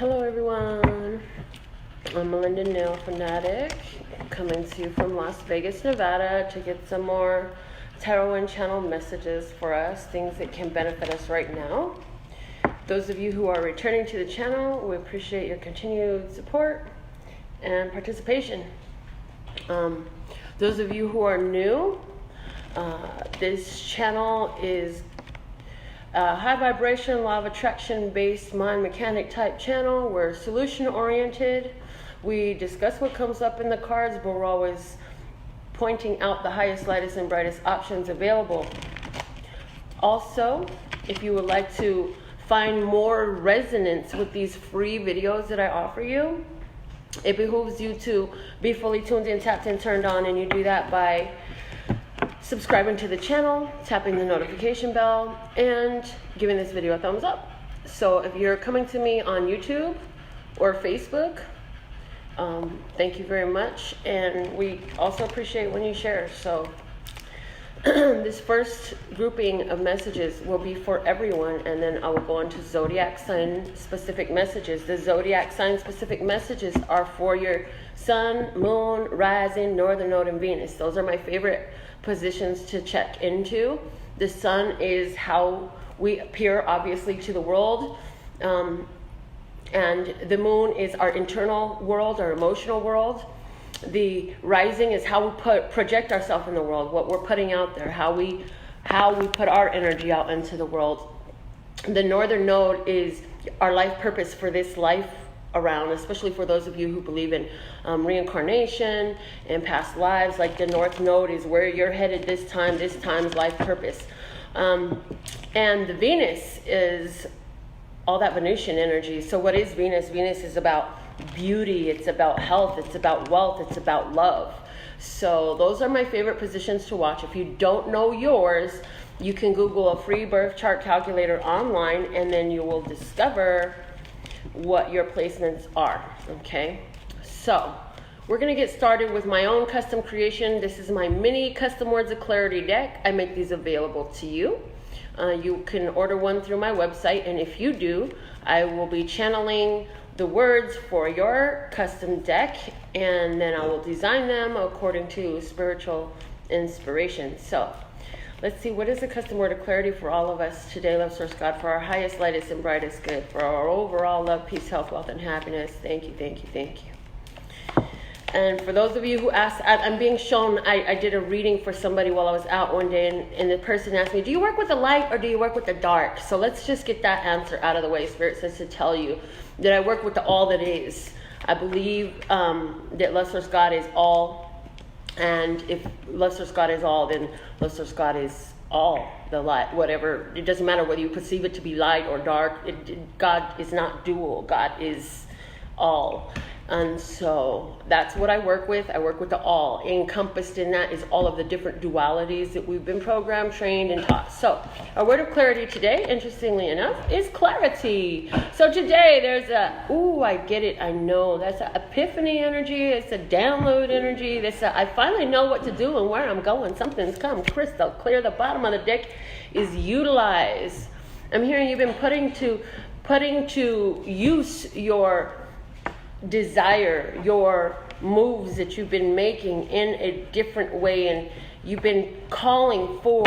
Hello everyone, I'm Melinda, NailFanatic, coming to you from Las Vegas, Nevada to get some more tarot and channel messages for us, things that can benefit us right now. Those of you who are returning to the channel, we appreciate your continued support and participation. Those of you who are new, this channel is a high vibration, law of attraction based mind mechanic type channel. We're solution oriented. We discuss what comes up in the cards, but we're always pointing out the highest, lightest, and brightest options available. Also, if you would like to find more resonance with these free videos that I offer you, it behooves you to be fully tuned in, tapped in, turned on, and you do that by subscribing to the channel, tapping the notification bell, and giving this video a thumbs up. So if you're coming to me on YouTube or Facebook, thank you very much, and we also appreciate when you share. So this first grouping of messages will be for everyone, and then I will go into zodiac sign specific messages. The zodiac sign specific messages are for your sun, moon, rising, northern node, and Venus. Those are my favorite positions to check into. The sun is how we appear, obviously, to the world, and the moon is our internal world, our emotional world. The rising is how we project ourselves in the world, what we're putting out there, how we put our energy out into the world. The northern node is our life purpose for this life around, especially for those of you who believe in reincarnation and past lives. Like the north node is where you're headed this time's life purpose. And the Venus is all that Venusian energy. So what is Venus? Venus is about beauty, it's about health, it's about wealth, it's about love. So those are my favorite positions to watch. If you don't know yours, you can Google a free birth chart calculator online, and then you will discover what your placements are. Okay, so we're going to get started with my own custom creation. This is my mini custom words of clarity deck. I make these available to you. You can order one through my website, and if you do, I will be channeling the words for your custom deck, and then I will design them according to spiritual inspiration. So let's see, what is the custom word of clarity for all of us today, love source God, for our highest, lightest, and brightest good, for our overall love, peace, health, wealth, and happiness. Thank you, thank you, thank you. And for those of you who asked, I'm being shown, I did a reading for somebody while I was out one day, and the person asked me, do you work with the light or do you work with the dark? So let's just get that answer out of the way. Spirit says to tell you that I work with the all that is. I believe that love source God is all, and if love source God is all, then love source God is all, the light, whatever. It doesn't matter whether you perceive it to be light or dark. God is not dual. God is all. And so that's what I work with. I work with the all. Encompassed in that is all of the different dualities that we've been programmed, trained, and taught. So our word of clarity today, interestingly enough, is clarity. So today there's I get it, I know. That's an epiphany energy. It's a download energy. I finally know what to do and where I'm going. Something's come crystal clear. The bottom of the deck is utilize. I'm hearing you've been putting to use your desire, your moves that you've been making in a different way, and you've been calling for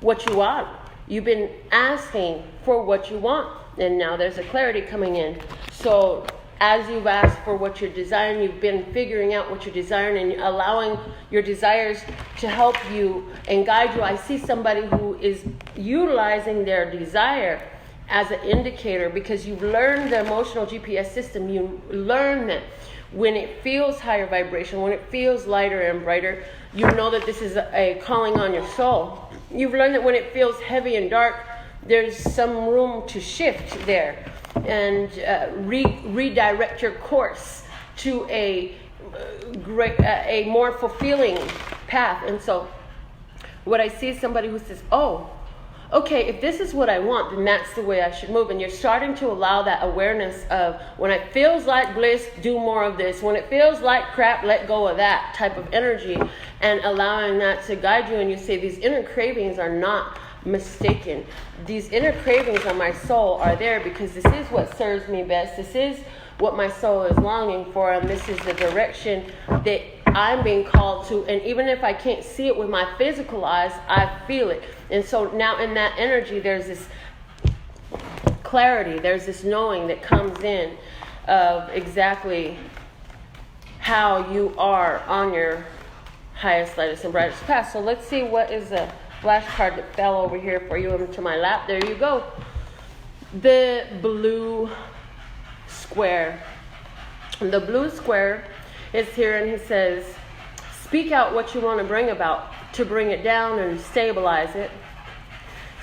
what you want. You've been asking for what you want, and now there's a clarity coming in. So as you've asked for what you're desiring, you've been figuring out what you're desiring and allowing your desires to help you and guide you. I see somebody who is utilizing their desire as an indicator, because you've learned the emotional GPS system. You learn that when it feels higher vibration, when it feels lighter and brighter, you know that this is a calling on your soul. You've learned that when it feels heavy and dark, there's some room to shift there and redirect your course to a more fulfilling path. And so what I see is somebody who says, okay, if this is what I want, then that's the way I should move. And you're starting to allow that awareness of, when it feels like bliss, do more of this. When it feels like crap, let go of that type of energy, and allowing that to guide you. And you say these inner cravings are not mistaken. These inner cravings on my soul are there because this is what serves me best. This is what my soul is longing for, and this is the direction that I'm being called to. And even if I can't see it with my physical eyes, I feel it. And so now in that energy, there's this clarity, there's this knowing that comes in of exactly how you are on your highest, lightest, and brightest path. So let's see what is the flash card that fell over here for you into my lap. There you go. The blue square. The blue square is here, and he says, speak out what you want to bring about, to bring it down and stabilize it.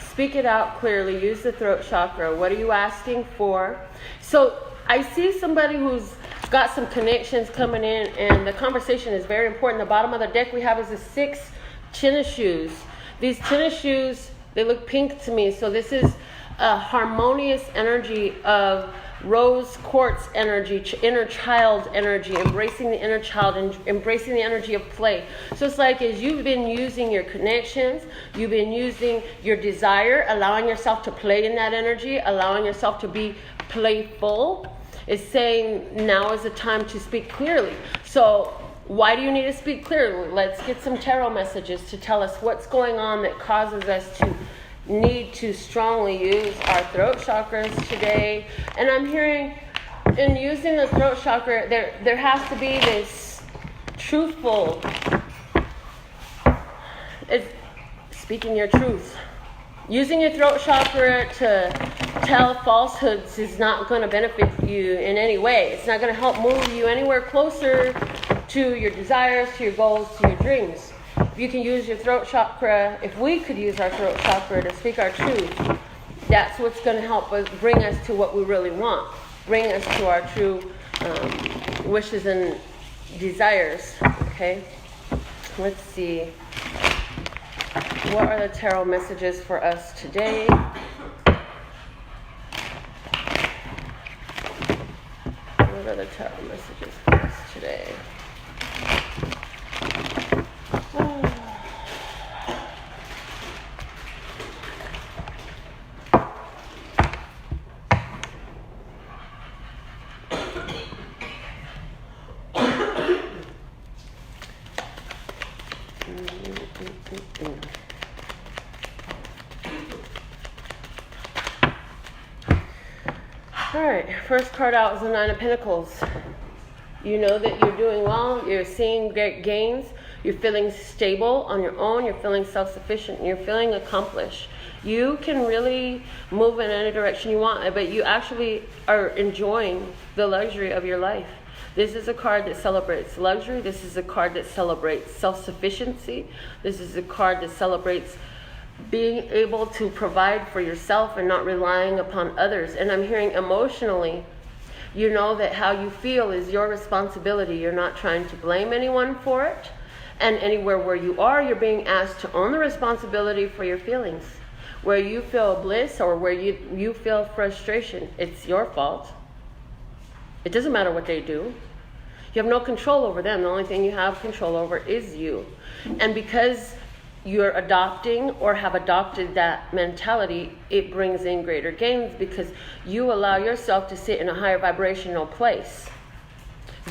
Speak it out clearly. Use the throat chakra. What are you asking for? So I see somebody who's got some connections coming in, and the conversation is very important. The bottom of the deck we have is the 6 tennis shoes. These tennis shoes, they look pink to me. So this is a harmonious energy of rose quartz energy, inner child energy, embracing the inner child and embracing the energy of play. So it's like as you've been using your connections, you've been using your desire, allowing yourself to play in that energy, allowing yourself to be playful. It's saying now is the time to speak clearly. So why do you need to speak clearly? Let's get some tarot messages to tell us what's going on that causes us to need to strongly use our throat chakras today. And I'm hearing in using the throat chakra, there has to be this truthful, it's speaking your truth. Using your throat chakra to tell falsehoods is not going to benefit you in any way. It's not going to help move you anywhere closer to your desires, to your goals, to your dreams. If you can use your throat chakra, if we could use our throat chakra to speak our truth, that's what's going to help us bring us to what we really want. Bring us to our true wishes and desires. Okay? Let's see. What are the tarot messages for us today? What are the tarot messages for us today? Alright, first card out is the 9 of Pentacles. You know that you're doing well, you're seeing great gains, you're feeling stable on your own, you're feeling self-sufficient, you're feeling accomplished. You can really move in any direction you want, but you actually are enjoying the luxury of your life. This is a card that celebrates luxury. This is a card that celebrates self-sufficiency. This is a card that celebrates being able to provide for yourself and not relying upon others. And I'm hearing emotionally, you know that how you feel is your responsibility. You're not trying to blame anyone for it. And anywhere where you are, you're being asked to own the responsibility for your feelings. Where you feel bliss or where you feel frustration, it's your fault. It doesn't matter what they do. You have no control over them. The only thing you have control over is you. And because you're adopting or have adopted that mentality, it brings in greater gains because you allow yourself to sit in a higher vibrational place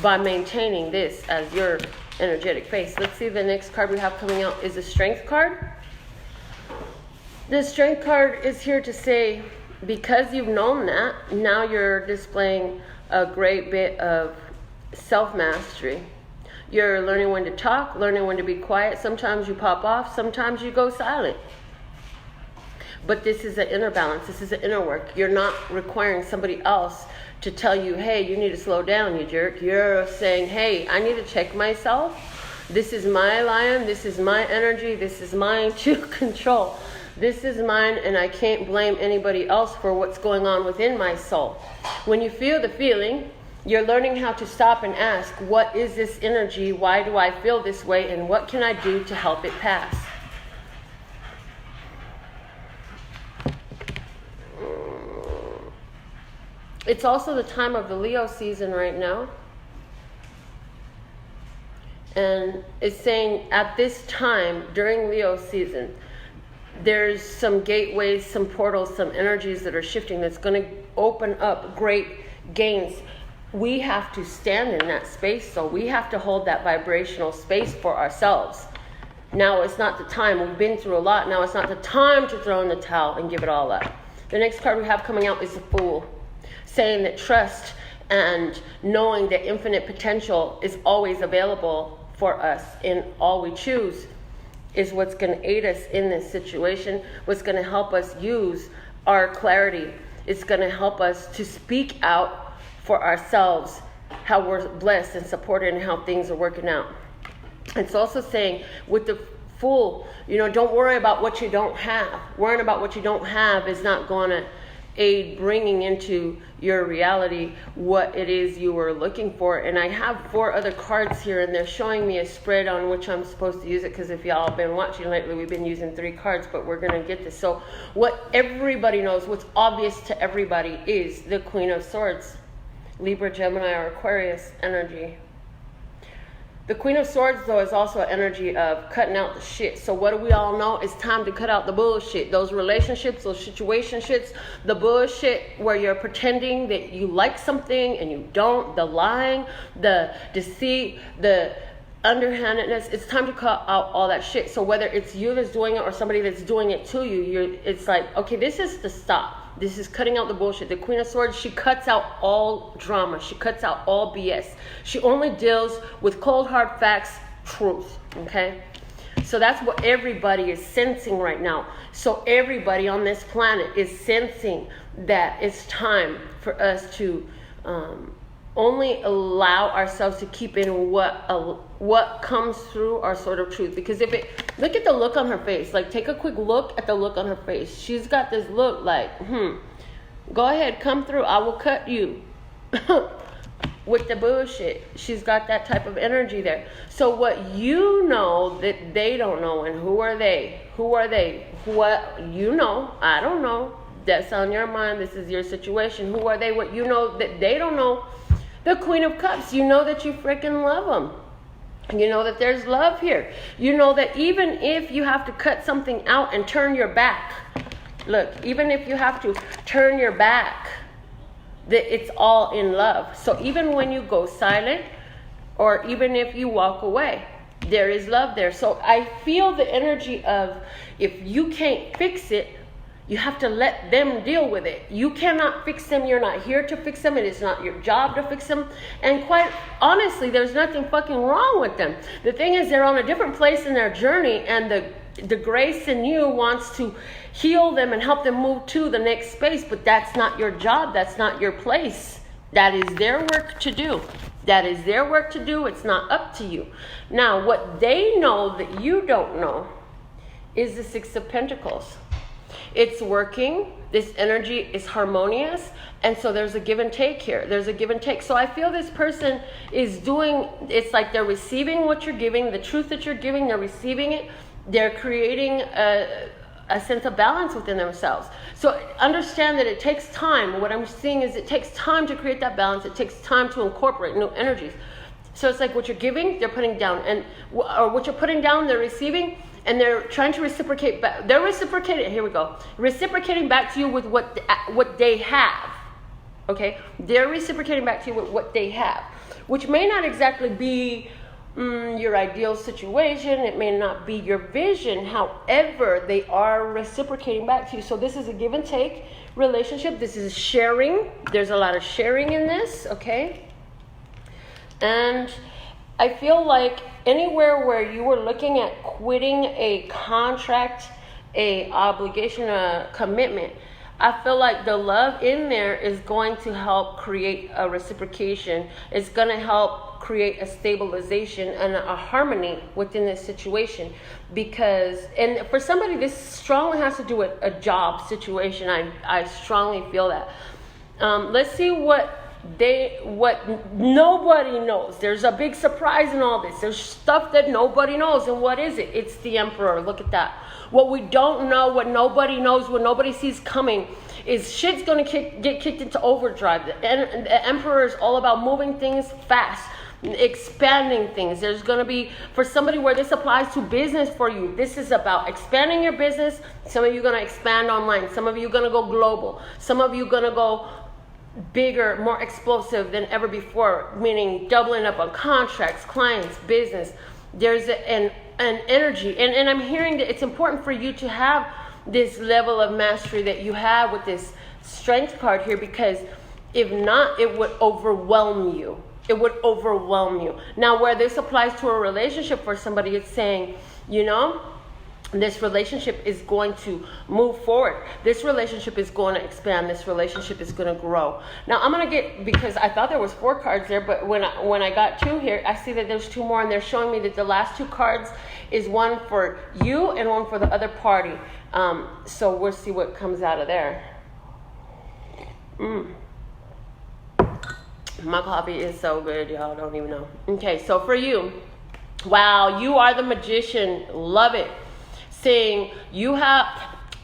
by maintaining this as your energetic face. Let's see, the next card we have coming out is the Strength card. The Strength card is here to say, because you've known that, now you're displaying a great bit of self-mastery. You're learning when to talk, learning when to be quiet. Sometimes you pop off, sometimes you go silent. But this is an inner balance. This is an inner work. You're not requiring somebody else to tell you, hey, you need to slow down, you jerk. You're saying, hey, I need to check myself. This is my lion. This is my energy. This is mine to control. This is mine, and I can't blame anybody else for what's going on within my soul. When you feel the feeling, you're learning how to stop and ask, what is this energy? Why do I feel this way? And what can I do to help it pass? It's also the time of the Leo season right now. And it's saying at this time, during Leo season, there's some gateways, some portals, some energies that are shifting that's going to open up great gains. We have to stand in that space, so we have to hold that vibrational space for ourselves. Now it's not the time. We've been through a lot. Now it's not the time to throw in the towel and give it all up. The next card we have coming out is the Fool, saying that trust and knowing that infinite potential is always available for us in all we choose is what's going to aid us in this situation, what's going to help us use our clarity. It's going to help us to speak out for ourselves how we're blessed and supported and how things are working out. It's also saying with the Fool, don't worry about what you don't have. Worrying about what you don't have is not going to aid bringing into your reality what it is you were looking for. And I have 4 other cards here, and they're showing me a spread on which I'm supposed to use it, because if y'all have been watching lately, we've been using 3 cards, but we're going to get this. So what everybody knows, what's obvious to everybody, is the Queen of Swords, Libra, Gemini, or Aquarius energy. The Queen of Swords, though, is also an energy of cutting out the shit. So what do we all know? It's time to cut out the bullshit. Those relationships, those situationships, the bullshit where you're pretending that you like something and you don't, the lying, the deceit, the underhandedness. It's time to cut out all that shit. So whether it's you that's doing it or somebody that's doing it to you, it's like, okay, this is the stop. This is cutting out the bullshit. The Queen of Swords, she cuts out all drama. She cuts out all BS. She only deals with cold, hard facts, truth, okay? So that's what everybody is sensing right now. So everybody on this planet is sensing that it's time for us to only allow ourselves to keep in what comes through our sort of truth. Because look at the look on her face. Like, take a quick look at the look on her face. She's got this look like, go ahead, come through. I will cut you with the bullshit. She's got that type of energy there. So what you know that they don't know, and who are they? Who are they? What you know, I don't know. That's on your mind. This is your situation. Who are they? What you know that they don't know. The Queen of Cups, you know that you freaking love them. You know that there's love here. You know that even if you have to cut something out and turn your back, look, even if you have to turn your back, that it's all in love. So even when you go silent, or even if you walk away, there is love there. So I feel the energy of, if you can't fix it, you have to let them deal with it. You cannot fix them. You're not here to fix them. It is not your job to fix them. And quite honestly, there's nothing fucking wrong with them. The thing is, they're on a different place in their journey, and the grace in you wants to heal them and help them move to the next space. But that's not your job. That's not your place. That is their work to do. That is their work to do. It's not up to you. Now, what they know that you don't know is the Six of Pentacles. It's working. This energy is harmonious. And so there's a give and take here. There's a give and take. So I feel this person is doing, it's like they're receiving what you're giving, the truth that you're giving, they're receiving it. They're creating a sense of balance within themselves. So understand that it takes time. What I'm seeing is it takes time to create that balance. It takes time to incorporate new energies. So it's like what you're giving, they're putting down. Or what you're putting down, they're receiving. And they're trying to reciprocate back. They're reciprocating. Here we go. Reciprocating back to you with what they have. Okay? They're reciprocating back to you with what they have, which may not exactly be your ideal situation. It may not be your vision. However, they are reciprocating back to you. So this is a give and take relationship. This is sharing. There's a lot of sharing in this. Okay? And I feel like anywhere where you were looking at quitting a contract, a obligation, a commitment, I feel like the love in there is going to help create a reciprocation. It's going to help create a stabilization and a harmony within this situation. Because, and for somebody, this strongly has to do with a job situation. I strongly feel that. Let's see what nobody knows. There's a big surprise in all this. There's stuff that nobody knows. And what is it? It's the Emperor. Look at that. What we don't know, what nobody knows, what nobody sees coming, is shit's going to get kicked into overdrive. The Emperor is all about moving things fast, expanding things. There's going to be, for somebody where this applies to business for you, this is about expanding your business. Some of you are going to expand online. Some of you are going to go global. Some of you are going to go bigger, more explosive than ever before, meaning doubling up on contracts, clients, business. There's an energy. And I'm hearing that it's important for you to have this level of mastery that you have with this strength card here, because if not, it would overwhelm you. It would overwhelm you. Now, where this applies to a relationship for somebody, it's saying, this relationship is going to move forward. This relationship is going to expand. This relationship is going to grow. Now, I'm going to get, because I thought there was 4 cards there, but when I got 2 here, I see that there's 2 more, and they're showing me that the last 2 cards is one for you and one for the other party. So we'll see what comes out of there. My coffee is so good, y'all don't even know. Okay, so for you, wow, you are the magician. Love it. Saying you have,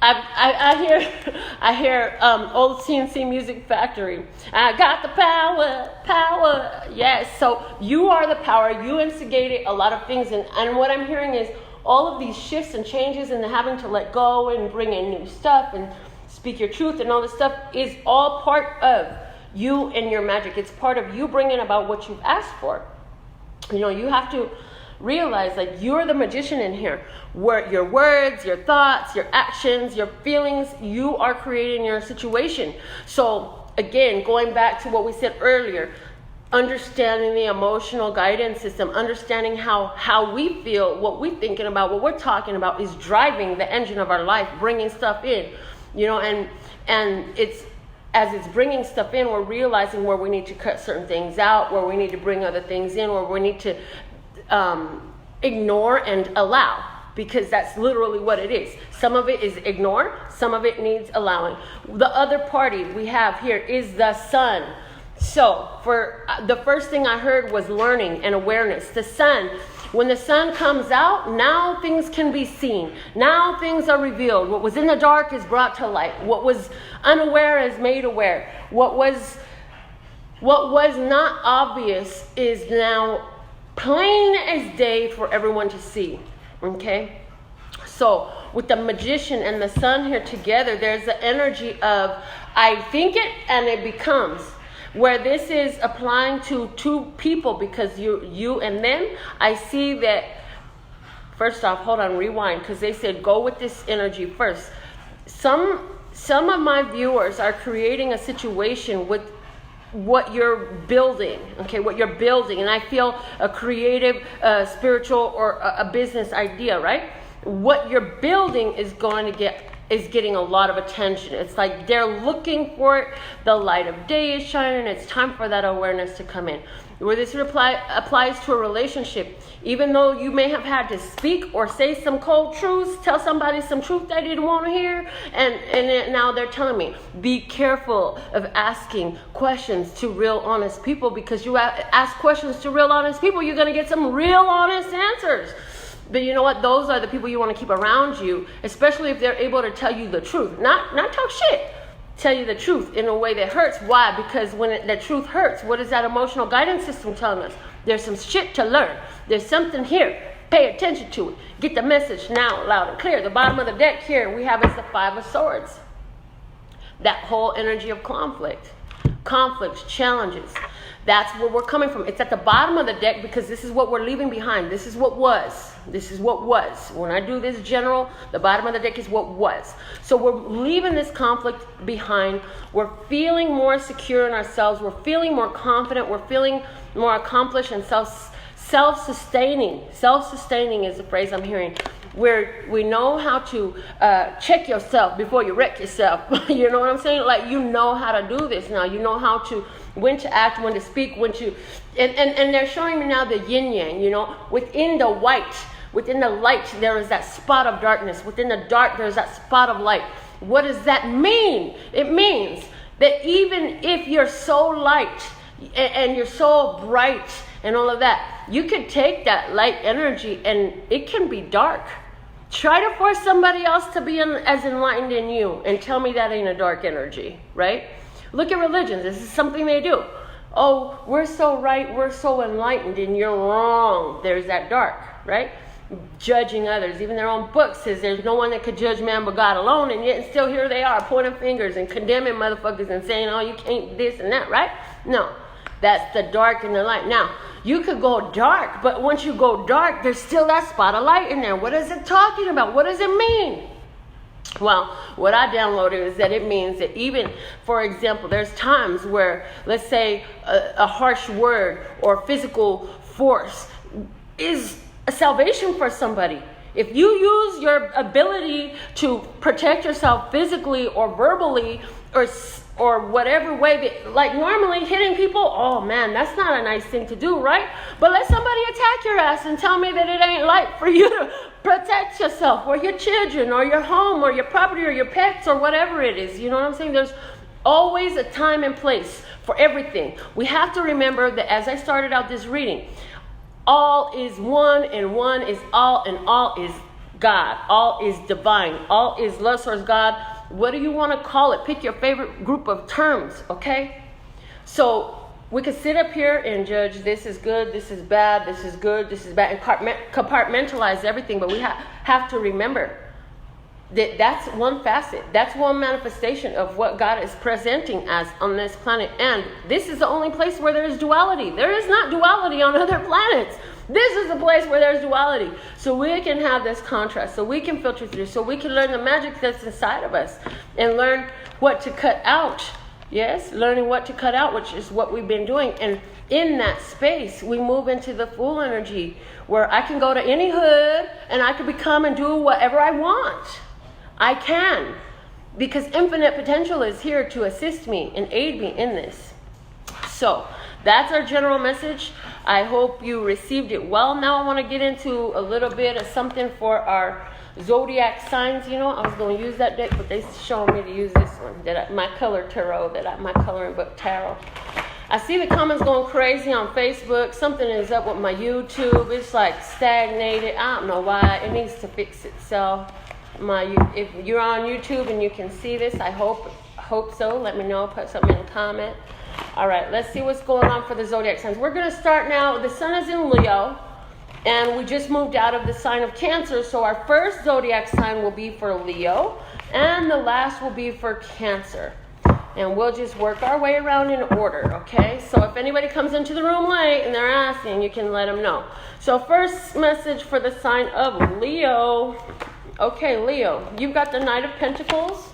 I hear old CNC Music Factory. I got the power. Yes, so you are the power. You instigated a lot of things, and what I'm hearing is all of these shifts and changes and having to let go and bring in new stuff and speak your truth and all this stuff is all part of you and your magic. It's part of you bringing about what you've asked for. You have to realize that you're the magician in here, where your words, your thoughts, your actions, your feelings, you are creating your situation. So again, going back to what we said earlier, understanding the emotional guidance system, understanding how we feel, what we're thinking about, what we're talking about is driving the engine of our life, bringing stuff in, and it's, as it's bringing stuff in, we're realizing where we need to cut certain things out, where we need to bring other things in, where we need to ignore and allow, because that's literally what it is. Some of it is ignore, some of it needs allowing. The other party we have here is the sun. So for the first thing I heard was learning and awareness. The sun, when the sun comes out, now things can be seen. Now things are revealed. What was in the dark is brought to light. What was unaware is made aware. What was not obvious is now plain as day for everyone to see. Okay? So with the magician and the sun here together, there's the energy of I think it and it becomes. Where this is applying to 2 people, because you and them, I see that, first off, hold on, rewind, because they said go with this energy first. Some of my viewers are creating a situation with what you're building, okay, what you're building, and I feel a creative, spiritual, or a business idea, right? What you're building is getting a lot of attention. It's like they're looking for it. The light of day is shining. It's time for that awareness to come in. Where this applies to a relationship, even though you may have had to speak or say some cold truths, tell somebody some truth they didn't want to hear, and now they're telling me, be careful of asking questions to real honest people, because you ask questions to real honest people, you're going to get some real honest answers. But you know what? Those are the people you want to keep around you, especially if they're able to tell you the truth. Not talk shit. Tell you the truth in a way that hurts. Why? Because when the truth hurts, what is that emotional guidance system telling us? There's some shit to learn. There's something here. Pay attention to it. Get the message now, loud and clear. The bottom of the deck here we have is the 5 of Swords. That whole energy of conflicts, challenges. That's where we're coming from. It's at the bottom of the deck because this is what we're leaving behind. This is what was. When I do this general, the bottom of the deck is what was. So we're leaving this conflict behind. We're feeling more secure in ourselves. We're feeling more confident. We're feeling more accomplished and self-sustaining. Self-sustaining is the phrase I'm hearing. Where we know how to check yourself before you wreck yourself. You know what I'm saying? Like, you know how to do this now. You know how to, when to act, when to speak, when to, and they're showing me now the yin yang, within the white, within the light, there is that spot of darkness. Within the dark, there's that spot of light. What does that mean? It means that even if you're so light and you're so bright and all of that, you can take that light energy and it can be dark. Try to force somebody else to be as enlightened in you and tell me that ain't a dark energy, right? Look at religions. This is something they do. oh, we're so right, we're so enlightened, and you're wrong. There's that dark, right? Judging others. Even their own book says there's no one that could judge man but God alone, and yet still here they are pointing fingers and condemning motherfuckers and saying, oh, you can't this and that, right? No, that's the dark and the light. Now, you could go dark, but once you go dark, there's still that spot of light in there. What is it talking about? What does it mean? Well, what I downloaded is that it means that even, for example, there's times where, let's say, a harsh word or physical force is a salvation for somebody. If you use your ability to protect yourself physically or verbally or whatever way, that, like normally hitting people, oh man, that's not a nice thing to do, right? But let somebody attack your ass and tell me that it ain't right for you to protect yourself or your children or your home or your property or your pets or whatever it is. You know what I'm saying? There's always a time and place for everything. We have to remember that as I started out this reading, all is one and one is all and all is God. All is divine. All is love source God. What do you want to call it? Pick your favorite group of terms, okay? So we could sit up here and judge this is good, this is bad, this is good, this is bad, and compartmentalize everything. But we have to remember that that's one facet. That's one manifestation of what God is presenting as on this planet. And this is the only place where there is duality. There is not duality on other planets. This is the place where there's duality. So we can have this contrast. So we can filter through. So we can learn the magic that's inside of us. And learn what to cut out. Yes? Learning what to cut out, which is what we've been doing. And in that space, we move into the full energy. Where I can go to any hood. And I can become and do whatever I want. I can. Because infinite potential is here to assist me and aid me in this. So that's our general message. I hope you received it well. Now I want to get into a little bit of something for our zodiac signs. You know, I was going to use that deck, but they showed me to use this one, my color tarot, my coloring book tarot. I see the comments going crazy on Facebook. Something is up with my YouTube. It's like stagnated. I don't know why. It needs to fix itself. If you're on YouTube and you can see this, I hope so. Let me know. Put something in the comment. All right, let's see what's going on for the zodiac signs. We're going to start now. The sun is in Leo, and we just moved out of the sign of Cancer. So our first zodiac sign will be for Leo, and the last will be for Cancer. And we'll just work our way around in order, okay? So if anybody comes into the room late and they're asking, you can let them know. So first message for the sign of Leo. Okay, Leo, you've got the Knight of Pentacles.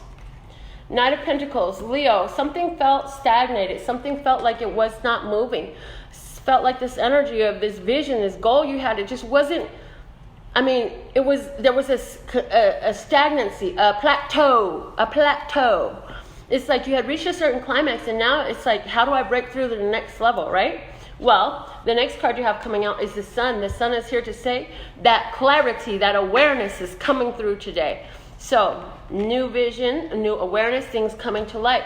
Knight of Pentacles, Leo, something felt stagnated. Something felt like it was not moving. Felt like this energy of this vision, this goal you had, it just wasn't, there was a stagnancy, a plateau. It's like you had reached a certain climax and now it's like, how do I break through to the next level, right? Well, the next card you have coming out is the sun. The sun is here to say that clarity, that awareness is coming through today. So, new vision, new awareness, things coming to light.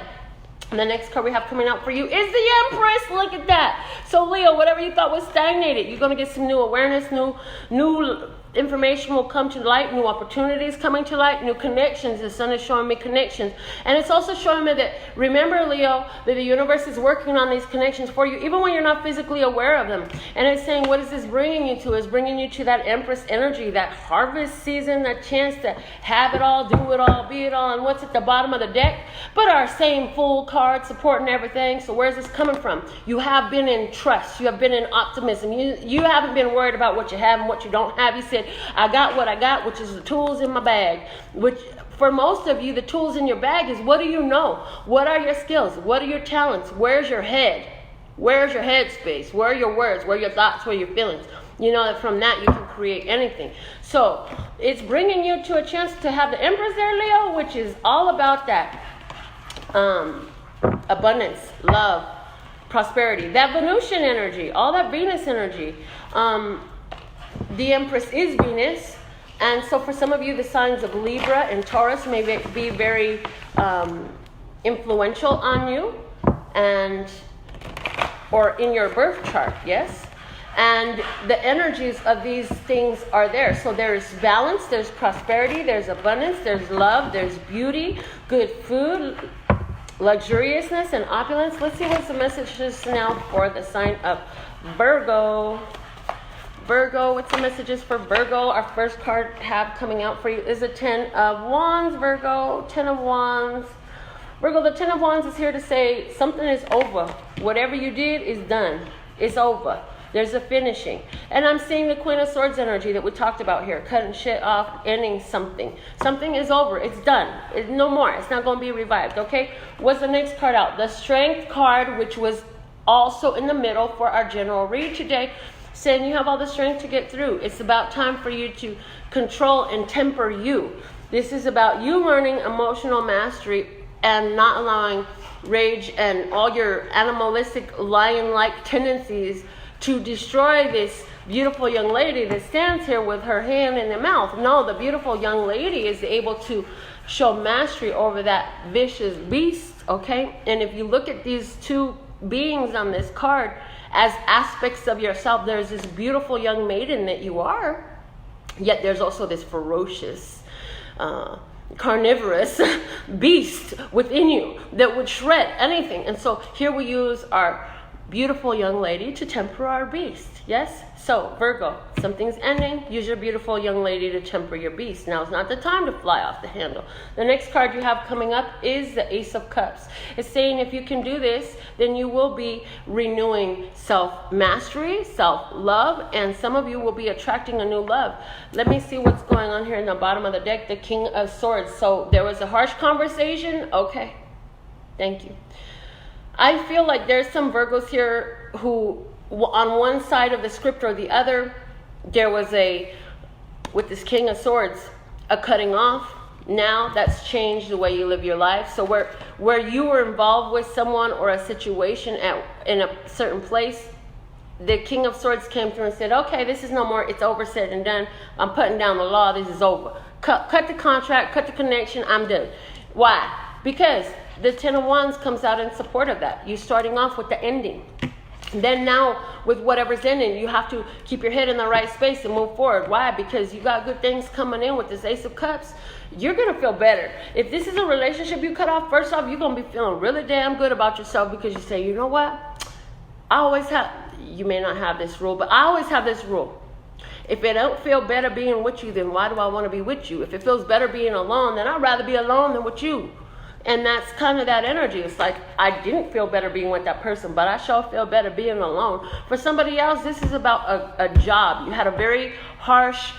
And the next card we have coming out for you is the Empress. Look at that. So, Leo, whatever you thought was stagnated, you're going to get some new awareness, new information will come to light, new opportunities coming to light, new connections. The sun is showing me connections. And it's also showing me that, remember, Leo, that the universe is working on these connections for you, even when you're not physically aware of them. And it's saying, what is this bringing you to? It's bringing you to that Empress energy, that harvest season, that chance to have it all, do it all, be it all. And what's at the bottom of the deck? But our same full card supporting everything. So where's this coming from? You have been in trust. You have been in optimism. You haven't been worried about what you have and what you don't have. You said, I got what I got, which is the tools in my bag. Which, for most of you, the tools in your bag is, what do you know? What are your skills? What are your talents? Where's your head? Where's your head space? Where are your words? Where are your thoughts? Where are your feelings? You know that from that you can create anything. So it's bringing you to a chance to have the Empress there, Leo, which is all about that abundance, love, prosperity, that Venusian energy, all that Venus energy. The Empress is Venus, and so for some of you, the signs of Libra and Taurus may be very influential on you, or in your birth chart, yes? And the energies of these things are there. So there's balance, there's prosperity, there's abundance, there's love, there's beauty, good food, luxuriousness and opulence. Let's see what's the message is now for the sign of Virgo. Virgo, what's the messages for Virgo? Our first card have coming out for you is the 10 of Wands, Virgo. 10 of Wands. Virgo, the 10 of Wands is here to say something is over. Whatever you did is done. It's over. There's a finishing. And I'm seeing the Queen of Swords energy that we talked about here. Cutting shit off, ending something. Something is over. It's done. It's no more. It's not going to be revived, okay? What's the next card out? The Strength card, which was also in the middle for our general read today, saying you have all the strength to get through. It's about time for you to control and temper you. This is about you learning emotional mastery and not allowing rage and all your animalistic lion-like tendencies to destroy this beautiful young lady that stands here with her hand in the mouth. No, the beautiful young lady is able to show mastery over that vicious beast, okay? And if you look at these two beings on this card as aspects of yourself, there's this beautiful young maiden that you are, yet there's also this ferocious, carnivorous beast within you that would shred anything. And so here we use our beautiful young lady to temper our beast. Yes? So Virgo, something's ending. Use your beautiful young lady to temper your beast. Now is not the time to fly off the handle. The next card you have coming up is the Ace of Cups. It's saying if you can do this, then you will be renewing self-mastery, self-love, and some of you will be attracting a new love. Let me see what's going on here in the bottom of the deck, the King of Swords. So there was a harsh conversation. Okay. Thank you. I feel like there's some Virgos here who, on one side of the script or the other, there was with this King of Swords, a cutting off. Now that's changed the way you live your life. So where you were involved with someone or a situation in a certain place, the King of Swords came through and said, okay, this is no more. It's over, said and done. I'm putting down the law. This is over. Cut the contract, cut the connection. I'm done. Why? Because the 10 of Wands comes out in support of that. You starting off with the ending. Then now, with whatever's ending, you have to keep your head in the right space and move forward. Why? Because you got good things coming in with this Ace of Cups. You're going to feel better. If this is a relationship you cut off, first off, you're going to be feeling really damn good about yourself because you say, you know what? You may not have this rule, but I always have this rule. If it don't feel better being with you, then why do I want to be with you? If it feels better being alone, then I'd rather be alone than with you. And that's kind of that energy. It's like, I didn't feel better being with that person, but I sure feel better being alone. For somebody else, this is about a job. You had a very harsh,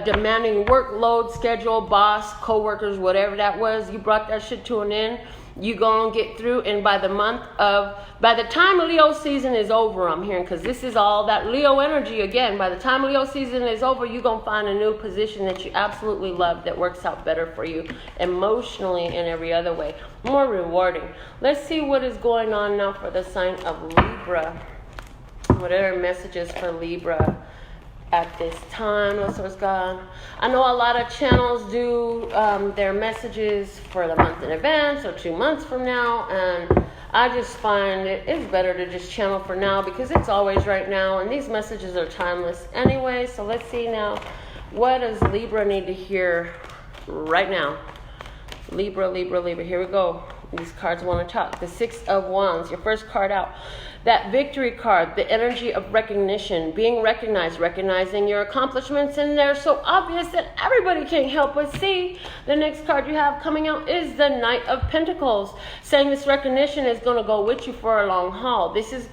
demanding workload, schedule, boss, co-workers, whatever that was. You brought that shit to an end. You gonna get through, and by the time Leo season is over, I'm hearing, because this is all that Leo energy again. By the time Leo season is over, you're gonna find a new position that you absolutely love that works out better for you emotionally and every other way, more rewarding. Let's see what is going on now for the sign of Libra. What are messages for Libra at this time? Let's what's gone. I know a lot of channels do their messages for the month in advance or 2 months from now, and I just find it's better to just channel for now because it's always right now, and these messages are timeless anyway. So let's see now, what does Libra need to hear right now? Libra, Libra, Libra. Here we go. These cards want to talk. The Six of Wands, your first card out. That victory card, the energy of recognition, being recognized, recognizing your accomplishments, and they're so obvious that everybody can't help but see. The next card you have coming out is the Knight of Pentacles, saying this recognition is going to go with you for a long haul. This is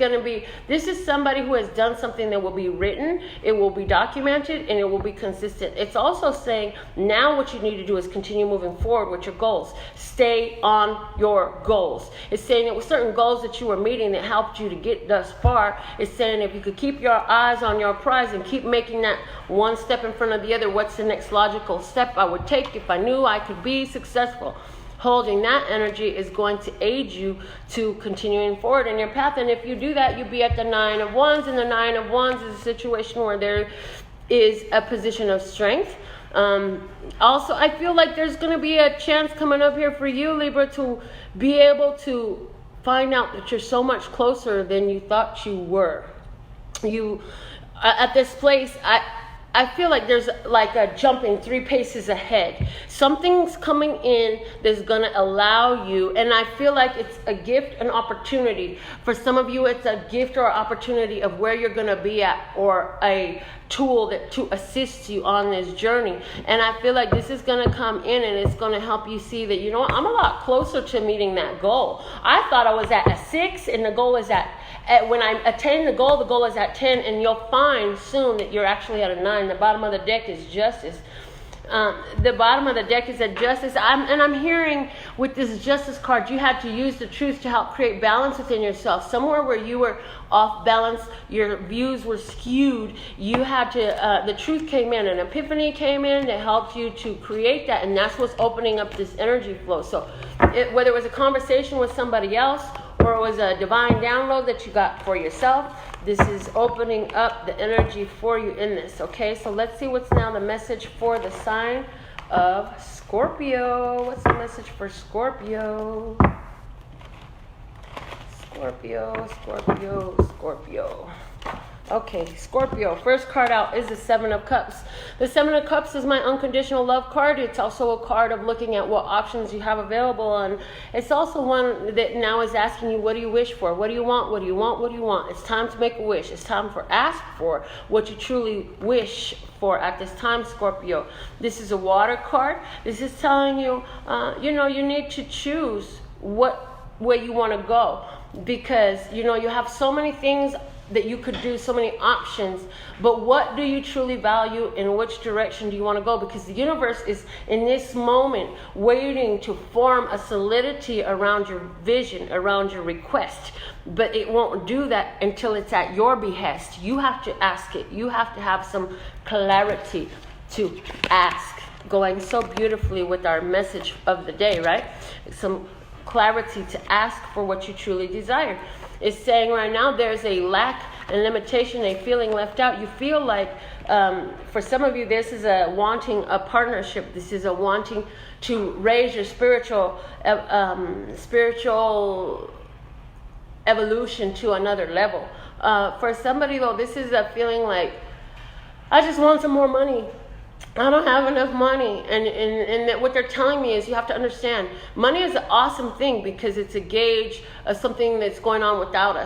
somebody who has done something that will be written, it will be documented, and it will be consistent. It's also saying now what you need to do is continue moving forward with your goals. Stay on your goals. It's saying that with certain goals that you were meeting that helped you to get thus far, it's saying if you could keep your eyes on your prize and keep making that one step in front of the other, what's the next logical step I would take if I knew I could be successful? Holding that energy is going to aid you to continuing forward in your path. And if you do that, you'll be at the Nine of Wands, and the Nine of Wands is a situation where there is a position of strength. Also, I feel like there's going to be a chance coming up here for you, Libra, to be able to find out that you're so much closer than you thought you were. You at this place, I feel like there's like a jumping 3 paces ahead. Something's coming in that's going to allow you, and I feel like it's a gift, an opportunity. For some of you, it's a gift or opportunity of where you're going to be at, or a tool that to assist you on this journey. And I feel like this is going to come in and it's going to help you see that, you know what, I'm a lot closer to meeting that goal. I thought I was at a 6 and the goal is at when I attain the goal is at 10, and you'll find soon that you're actually at a 9. The bottom of the deck is justice. The bottom of the deck is at justice. I'm hearing with this justice card, you had to use the truth to help create balance within yourself. Somewhere where you were off balance, your views were skewed, you had to, the truth came in, an epiphany came in that helped you to create that, and that's what's opening up this energy flow. So whether it was a conversation with somebody else, or it was a divine download that you got for yourself, this is opening up the energy for you in this, okay? So let's see what's now the message for the sign of Scorpio. What's the message for Scorpio? Scorpio. Okay, Scorpio. First card out is the 7 of Cups. The 7 of Cups is my unconditional love card. It's also a card of looking at what options you have available. And it's also one that now is asking you, what do you wish for? What do you want? What do you want? What do you want? It's time to make a wish. It's time for ask for what you truly wish for at this time, Scorpio. This is a water card. This is telling you, you need to choose what way you want to go. Because, you have so many things that you could do, so many options, but what do you truly value, in which direction do you want to go? Because the universe is in this moment waiting to form a solidity around your vision, around your request, but it won't do that until it's at your behest. You have to ask it. You have to have some clarity to ask. Going so beautifully with our message of the day, right? Some clarity to ask for what you truly desire. It's saying right now there's a lack and limitation, a feeling left out. You feel like, for some of you, this is a wanting a partnership. This is a wanting to raise your spiritual evolution to another level. For somebody, though, this is a feeling like, I just want some more money. I don't have enough money. And what they're telling me is, you have to understand, money is an awesome thing because it's a gauge of something that's going on within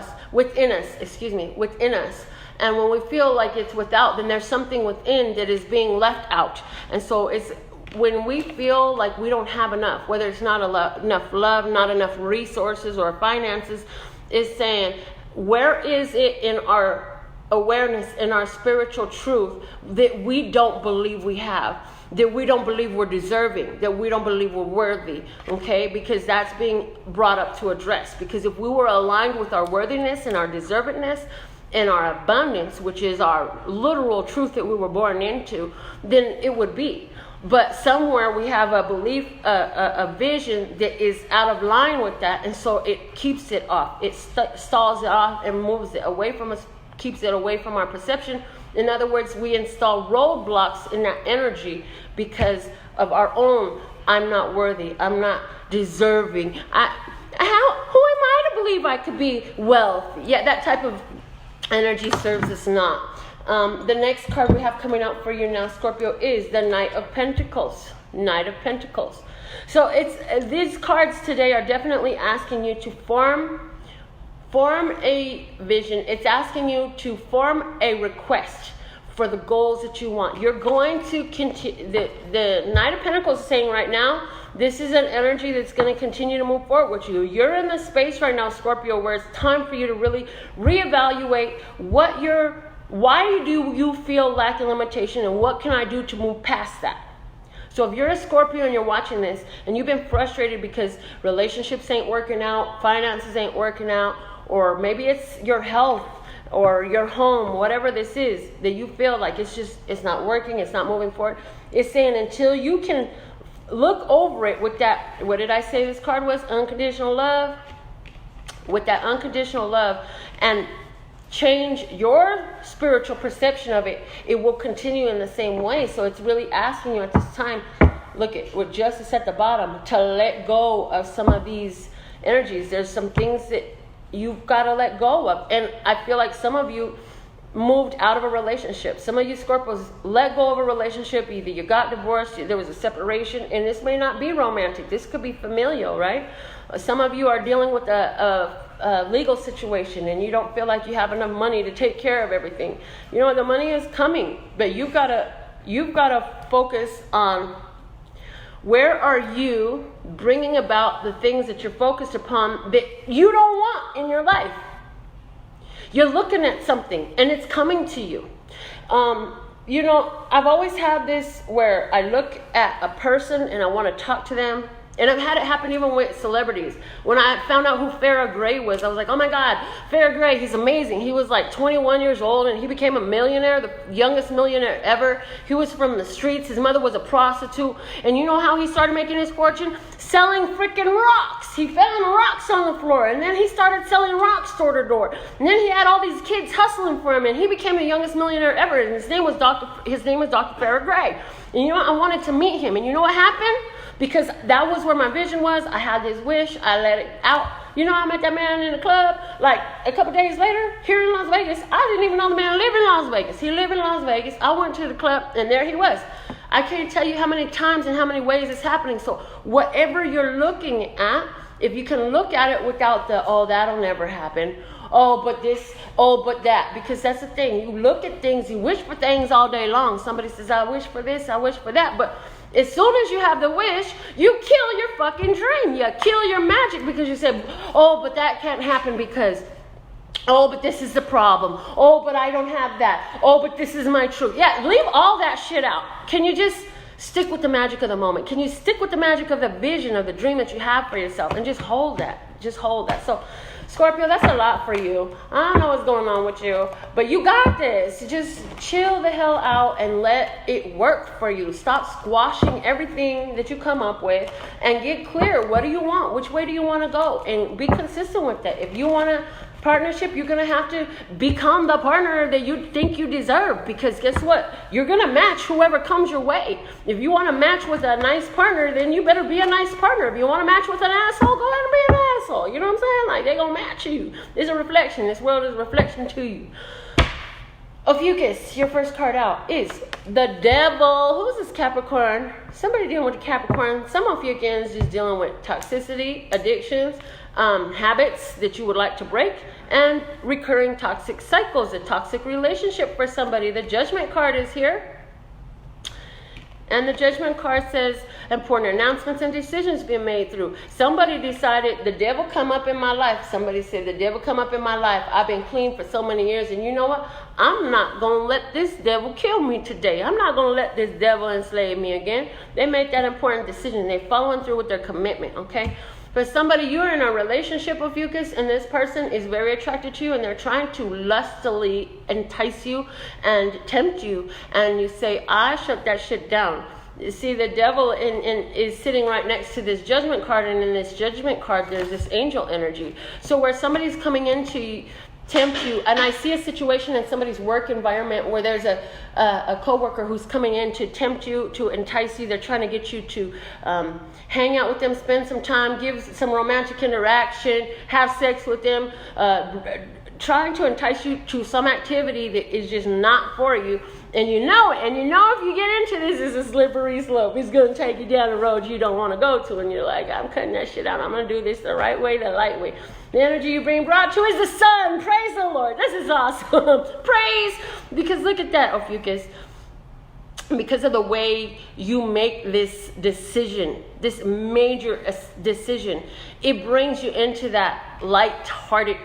us. And when we feel like it's without, then there's something within that is being left out. And so it's when we feel like we don't have enough, whether it's not enough love, not enough resources or finances, is saying, where is it in our awareness, in our spiritual truth, that we don't believe we have, that we don't believe we're deserving, that we don't believe we're worthy, okay? Because that's being brought up to address. Because if we were aligned with our worthiness and our deservedness and our abundance, which is our literal truth that we were born into, then it would be. But somewhere we have a belief, a vision that is out of line with that, and so it keeps it off. It stalls it off and moves it away from us, keeps it away from our perception. In other words, we install roadblocks in that energy because of our own, I'm not worthy, I'm not deserving. Who am I to believe I could be wealthy? Yeah, that type of energy serves us not. The next card we have coming out for you now, Scorpio, is the Knight of Pentacles. Knight of Pentacles. So these cards today are definitely asking you to form a vision. It's asking you to form a request for the goals that you want. You're going to continue. The Knight of Pentacles is saying right now, this is an energy that's going to continue to move forward with you. You're in the space right now, Scorpio, where it's time for you to really reevaluate why do you feel lack and limitation, and what can I do to move past that? So if you're a Scorpio and you're watching this and you've been frustrated because relationships ain't working out, finances ain't working out, or maybe it's your health or your home, whatever this is, that you feel like it's not working, it's not moving forward. It's saying until you can look over it with that, what did I say this card was? Unconditional love. With that unconditional love and change your spiritual perception of it, it will continue in the same way. So it's really asking you at this time, look at with justice at the bottom, to let go of some of these energies. There's some things that you've got to let go of. And I feel like some of you, moved out of a relationship. Some of you Scorpios let go of a relationship. Either you got divorced, there was a separation, and this may not be romantic. This could be familial, right? Some of you are dealing with a legal situation, and you don't feel like you have enough money to take care of everything. You know, the money is coming, but you've got to focus on where are you bringing about the things that you're focused upon that you don't want in your life. You're looking at something and it's coming to you. You know, I've always had this where I look at a person and I want to talk to them. And I've had it happen even with celebrities. When I found out who Farrah Gray was, I was like, oh my God, Farrah Gray, he's amazing. He was like 21 years old and he became a millionaire, the youngest millionaire ever. He was from the streets. His mother was a prostitute. And you know how he started making his fortune? Selling freaking rocks. He found rocks on the floor and then he started selling rocks door to door. And then he had all these kids hustling for him and he became the youngest millionaire ever. And his name was Dr. Farrah Gray. And you know what? I wanted to meet him. And you know what happened? Because that was where my vision was. I had this wish. I let it out. You know, I met that man in the club. Like a couple days later, here in Las Vegas. I didn't even know the man lived in Las Vegas. He lived in Las Vegas. I went to the club and there he was. I can't tell you how many times and how many ways it's happening. So whatever you're looking at, if you can look at it without the, oh, that'll never happen. Oh, but this, oh, but that. Because that's the thing. You look at things, you wish for things all day long. Somebody says, I wish for this, I wish for that. But as soon as you have the wish, you kill your fucking dream. You kill your magic because you said, oh, but that can't happen because, oh, but this is the problem. Oh, but I don't have that. Oh, but this is my truth. Yeah, leave all that shit out. Can you just stick with the magic of the moment? Can you stick with the magic of the vision of the dream that you have for yourself and just hold that? Just hold that. So, Scorpio, that's a lot for you. I don't know what's going on with you, but you got this. Just chill the hell out and let it work for you. Stop squashing everything that you come up with and get clear. What do you want? Which way do you want to go? And be consistent with that. If you want a partnership, you're going to have to become the partner that you think you deserve, because guess what? You're going to match whoever comes your way. If you want to match with a nice partner, then you better be a nice partner. If you want to match with an asshole, go ahead and be an asshole. You know what I'm saying? Like, they're going to match you. It's a reflection. This world is a reflection to you. Ophiuchus, your first card out is the Devil. Who's this Capricorn? Somebody dealing with the Capricorn. Some Ophiuchans just dealing with toxicity, addictions, habits that you would like to break, and recurring toxic cycles, a toxic relationship for somebody. The Judgment card is here. And the Judgment card says important announcements and decisions being made through. Somebody decided the devil come up in my life. Somebody said the devil come up in my life. I've been clean for so many years. And you know what? I'm not going to let this devil kill me today. I'm not going to let this devil enslave me again. They made that important decision. They're following through with their commitment, okay? For somebody, you're in a relationship with Ophiuchus, and this person is very attracted to you, and they're trying to lustily entice you and tempt you, and you say, I shut that shit down. You see, the devil is sitting right next to this Judgment card, and in this Judgment card, there's this angel energy. So where somebody's coming in to tempt you, and I see a situation in somebody's work environment where there's a coworker who's coming in to tempt you, to entice you. They're trying to get you to hang out with them, spend some time, give some romantic interaction, have sex with them, trying to entice you to some activity that is just not for you. And you know it. And you know if you get into this, it's a slippery slope. It's going to take you down the road you don't want to go to. And you're like, I'm cutting that shit out. I'm going to do this the right way, the light way. The energy you bring brought to is the sun. Praise the Lord. This is awesome. Praise. Because look at that, Ophiuchus. Because of the way you make this decision, this major decision, it brings you into that light-hearted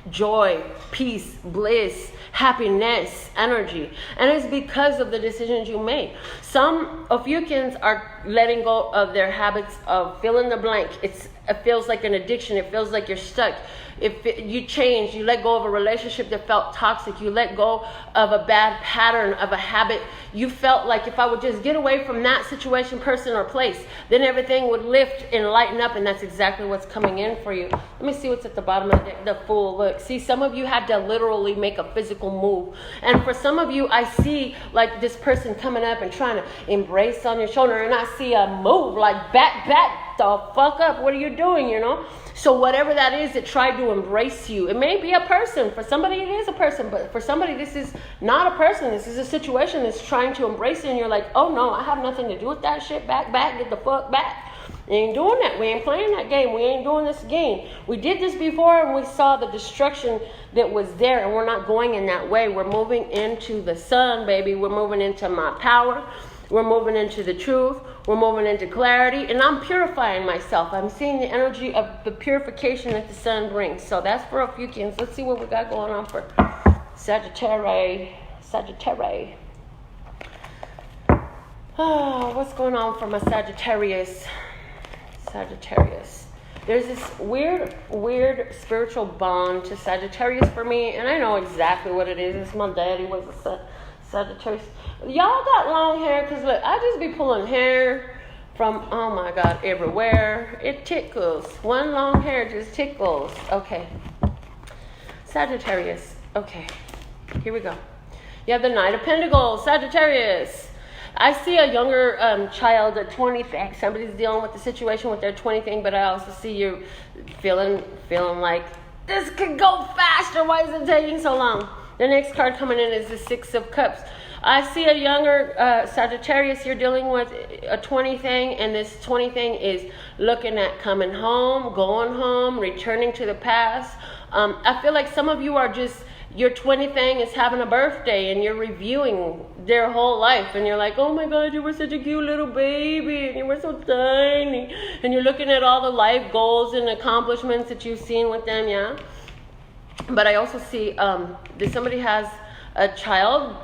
joy, peace, bliss, happiness, energy. And it's because of the decisions you make. Some Ophiuchans are letting go of their habits of fill in the blank. It feels like an addiction. It feels like you're stuck. You change, you let go of a relationship that felt toxic. You let go of a bad pattern, of a habit. You felt like if I would just get away from that situation, person, or place, then everything would lift and lighten up. And that's exactly what's coming in for you. Let me see what's at the bottom of the Fool. Look, see, some of you had to literally make a physical move. And for some of you, I see like this person coming up and trying to embrace on your shoulder. And I see a move like back, back the fuck up. What are you doing, you know? So whatever that is that tried to embrace you, it may be a person. For somebody, it is a person. But for somebody, this is not a person. This is a situation that's trying to embrace you. And you're like, oh, no, I have nothing to do with that shit. Back, get the fuck back. We ain't doing that. We ain't playing that game. We ain't doing this game. We did this before and we saw the destruction that was there, and we're not going in that way. We're moving into the sun, baby. We're moving into my power. We're moving into the truth. We're moving into clarity, and I'm purifying myself. I'm seeing the energy of the purification that the sun brings. So that's for a few kings. Let's see what we got going on for Sagittarius. Oh, what's going on for my Sagittarius? There's this weird spiritual bond to Sagittarius for me, and I know exactly what it is. It's my daddy was a Sagittarius. Y'all got long hair, because look, I just be pulling hair from, oh my God, everywhere. It tickles. One long hair just tickles. Okay. Sagittarius. Okay. Here we go. You have the Knight of Pentacles, Sagittarius. I see a younger child, a 20 thing. Somebody's dealing with the situation with their 20 thing, but I also see you feeling like this could go faster. Why is it taking so long? The next card coming in is the Six of Cups. I see a younger Sagittarius. You're dealing with a 20 thing, and this 20 thing is looking at coming home, going home, returning to the past. I feel like some of you are just, your 20 thing is having a birthday and you're reviewing their whole life, and you're like, oh my God, you were such a cute little baby and you were so tiny, and you're looking at all the life goals and accomplishments that you've seen with them. Yeah. But I also see that somebody has a child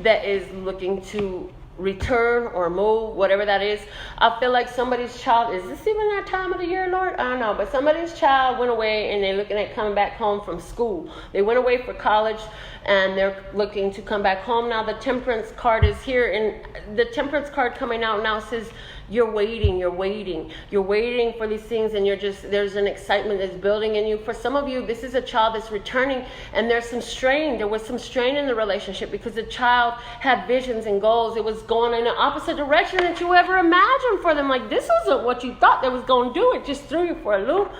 that is looking to return or move, whatever that is. I feel like somebody's child, is this even that time of the year, Lord? I don't know, but somebody's child went away and they're looking at coming back home from school. They went away for college and they're looking to come back home. Now the Temperance card is here, and the Temperance card coming out now says you're waiting for these things, and there's an excitement that's building in you. For some of you, this is a child that's returning, and there was some strain in the relationship because the child had visions and goals. It was going in the opposite direction that you ever imagined for them. Like, this wasn't what you thought they was going to do. It just threw you for a loop.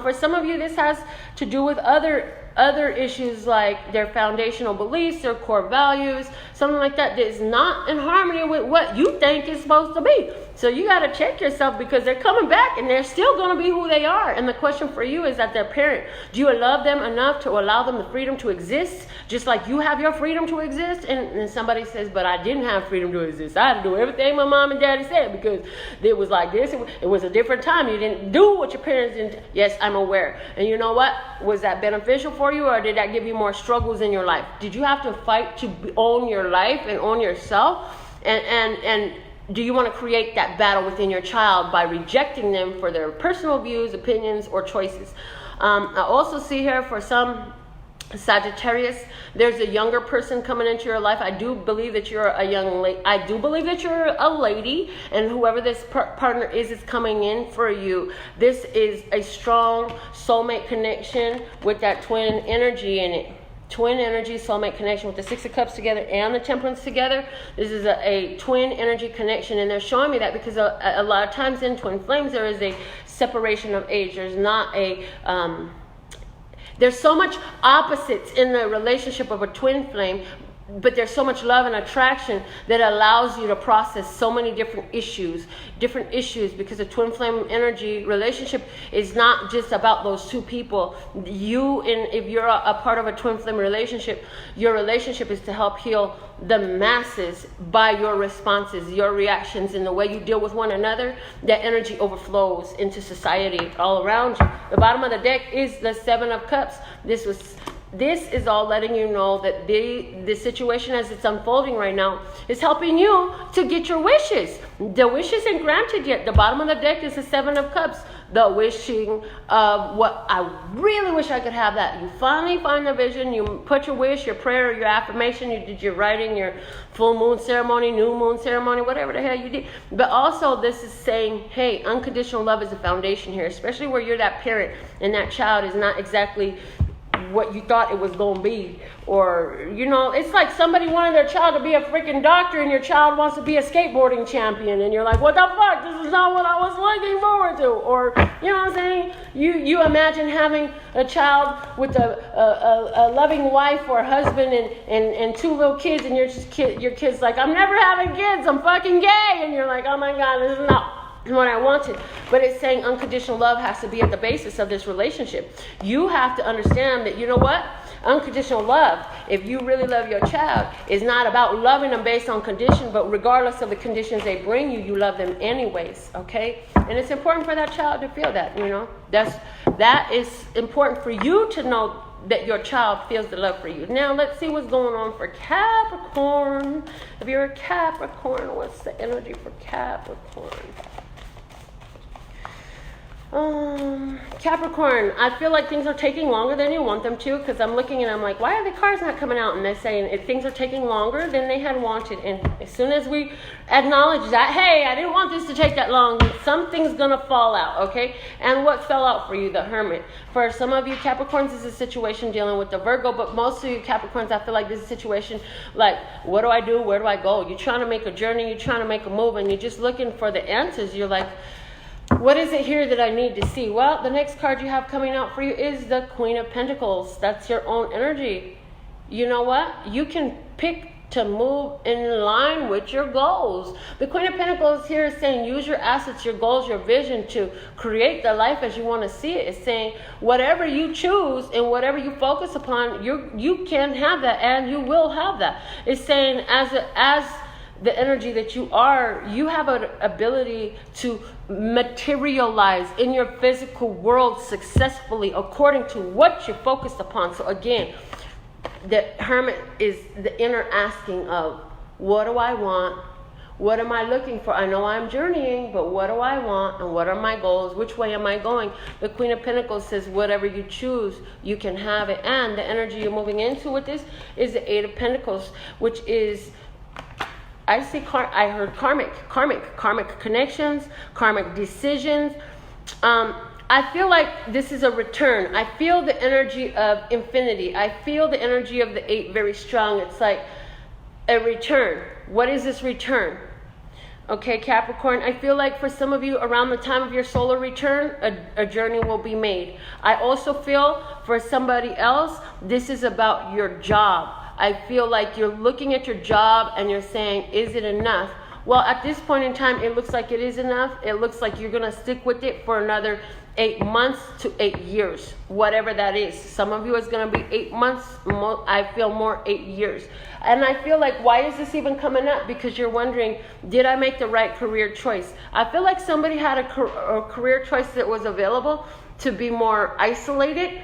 For some of you, this has to do with other issues, like their foundational beliefs, their core values, something like that is not in harmony with what you think is supposed to be. So you got to check yourself, because they're coming back and they're still going to be who they are. And the question for you is, that their parent, do you love them enough to allow them the freedom to exist, just like you have your freedom to exist? And somebody says, but I didn't have freedom to exist. I had to do everything my mom and daddy said, because it was like this. It was a different time. You didn't do what your parents didn't. Yes, I'm aware. And you know what? Was that beneficial for you, or did that give you more struggles in your life? Did you have to fight to own your life and own yourself? And do you want to create that battle within your child by rejecting them for their personal views, opinions, or choices? I also see here for some Sagittarius, there's a younger person coming into your life. I do believe that you're a young lady. I do believe that you're a lady, and whoever this partner is coming in for you. This is a strong soulmate connection with that twin energy in it. Twin energy, soulmate connection with the Six of Cups together and the Temperance together. This is a twin energy connection, and they're showing me that because a lot of times in twin flames there is a separation of age. There's not a there's so much opposites in the relationship of a twin flame, but there's so much love and attraction that allows you to process so many different issues, because a twin flame energy relationship is not just about those two people. If you're a part of a twin flame relationship, your relationship is to help heal the masses by your responses, your reactions, and the way you deal with one another. That energy overflows into society all around you. The bottom of the deck is the Seven of Cups. This is all letting you know that the situation as it's unfolding right now is helping you to get your wishes. The wish isn't granted yet. The bottom of the deck is the Seven of Cups. The wishing of what I really wish I could have that. You finally find the vision. You put your wish, your prayer, your affirmation. You did your writing, your full moon ceremony, new moon ceremony, whatever the hell you did. But also this is saying, hey, unconditional love is the foundation here, especially where you're that parent and that child is not exactly what you thought it was going to be. Or, you know, it's like somebody wanted their child to be a freaking doctor and your child wants to be a skateboarding champion. And you're like, what the fuck? This is not what I was looking forward to. Or, you know what I'm saying? You imagine having a child with a loving wife or husband and two little kids, and your kid's like, I'm never having kids. I'm fucking gay. And you're like, oh my God, this is not what I wanted. But it's saying unconditional love has to be at the basis of this relationship. You have to understand that, you know what? Unconditional love, if you really love your child, is not about loving them based on condition, but regardless of the conditions they bring you, you love them anyways, okay? And it's important for that child to feel that, you know? That is important for you to know that your child feels the love for you. Now, let's see what's going on for Capricorn. If you're a Capricorn, what's the energy for Capricorn? Capricorn, I feel like things are taking longer than you want them to, because I'm looking and I'm like, why are the cards not coming out? And they're saying if things are taking longer than they had wanted. And as soon as we acknowledge that, hey, I didn't want this to take that long, something's going to fall out, okay? And what fell out for you? The Hermit. For some of you Capricorns, this is a situation dealing with the Virgo, but most of you Capricorns, I feel like this is a situation like, what do I do? Where do I go? You're trying to make a journey, you're trying to make a move, and you're just looking for the answers. You're like, what is it here that I need to see? Well, the next card you have coming out for you is the Queen of Pentacles. That's your own energy. You know what? You can pick to move in line with your goals. The Queen of Pentacles here is saying use your assets, your goals, your vision to create the life as you want to see it. It's saying whatever you choose and whatever you focus upon, you can have that and you will have that. It's saying as the energy that you are, you have an ability to materialize in your physical world successfully according to what you're focused upon. So again, the Hermit is the inner asking of, what do I want? What am I looking for? I know I'm journeying, but what do I want? And what are my goals? Which way am I going? The Queen of Pentacles says whatever you choose, you can have it. And the energy you're moving into with this is the Eight of Pentacles, which is, I heard karmic connections, karmic decisions. I feel like this is a return. I feel the energy of infinity. I feel the energy of the 8 very strong. It's like a return. What is this return? Okay, Capricorn, I feel like for some of you around the time of your solar return, a journey will be made. I also feel for somebody else, this is about your job. I feel like you're looking at your job and you're saying, is it enough? Well, at this point in time, it looks like it is enough. It looks like you're going to stick with it for another 8 months to 8 years, whatever that is. Some of you it's going to be 8 months. I feel more 8 years. And I feel like, why is this even coming up? Because you're wondering, did I make the right career choice? I feel like somebody had a career choice that was available to be more isolated.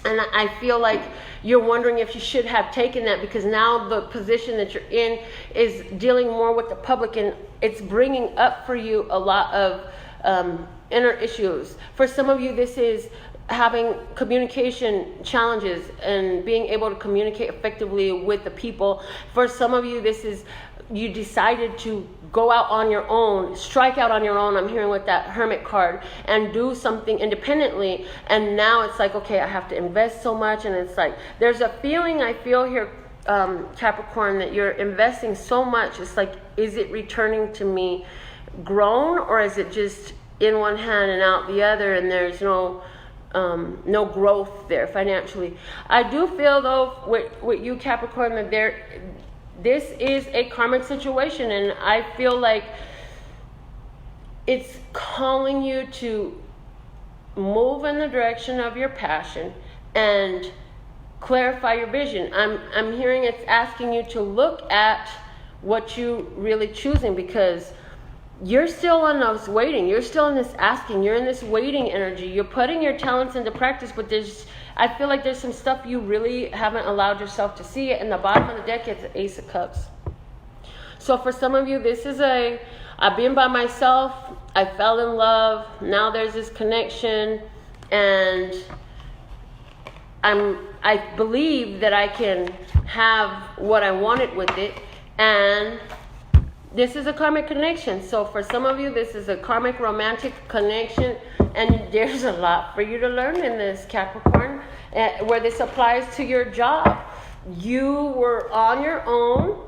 And I feel like you're wondering if you should have taken that, because now the position that you're in is dealing more with the public, and it's bringing up for you a lot of inner issues. For some of you, this is having communication challenges and being able to communicate effectively with the people. For some of you, this is you decided to go out on your own, strike out on your own, I'm hearing with that Hermit card, and do something independently. And now it's like, okay, I have to invest so much. And it's like, there's a feeling I feel here, Capricorn, that you're investing so much. It's like, is it returning to me grown, or is it just in one hand and out the other, and there's no growth there financially? I do feel, though, with you, Capricorn, that this is a karmic situation, and I feel like it's calling you to move in the direction of your passion and clarify your vision. I'm hearing it's asking you to look at what you really choosing, because you're still on this waiting. You're still in this asking. You're in this waiting energy. You're putting your talents into practice, but I feel like there's some stuff you really haven't allowed yourself to see. And the bottom of the deck is the Ace of Cups. So for some of you, this is I've been by myself. I fell in love. Now there's this connection, and I believe that I can have what I wanted with it. And this is a karmic connection. So for some of you, this is a karmic romantic connection And there's a lot for you to learn in this, Capricorn, where this applies to your job. You were on your own.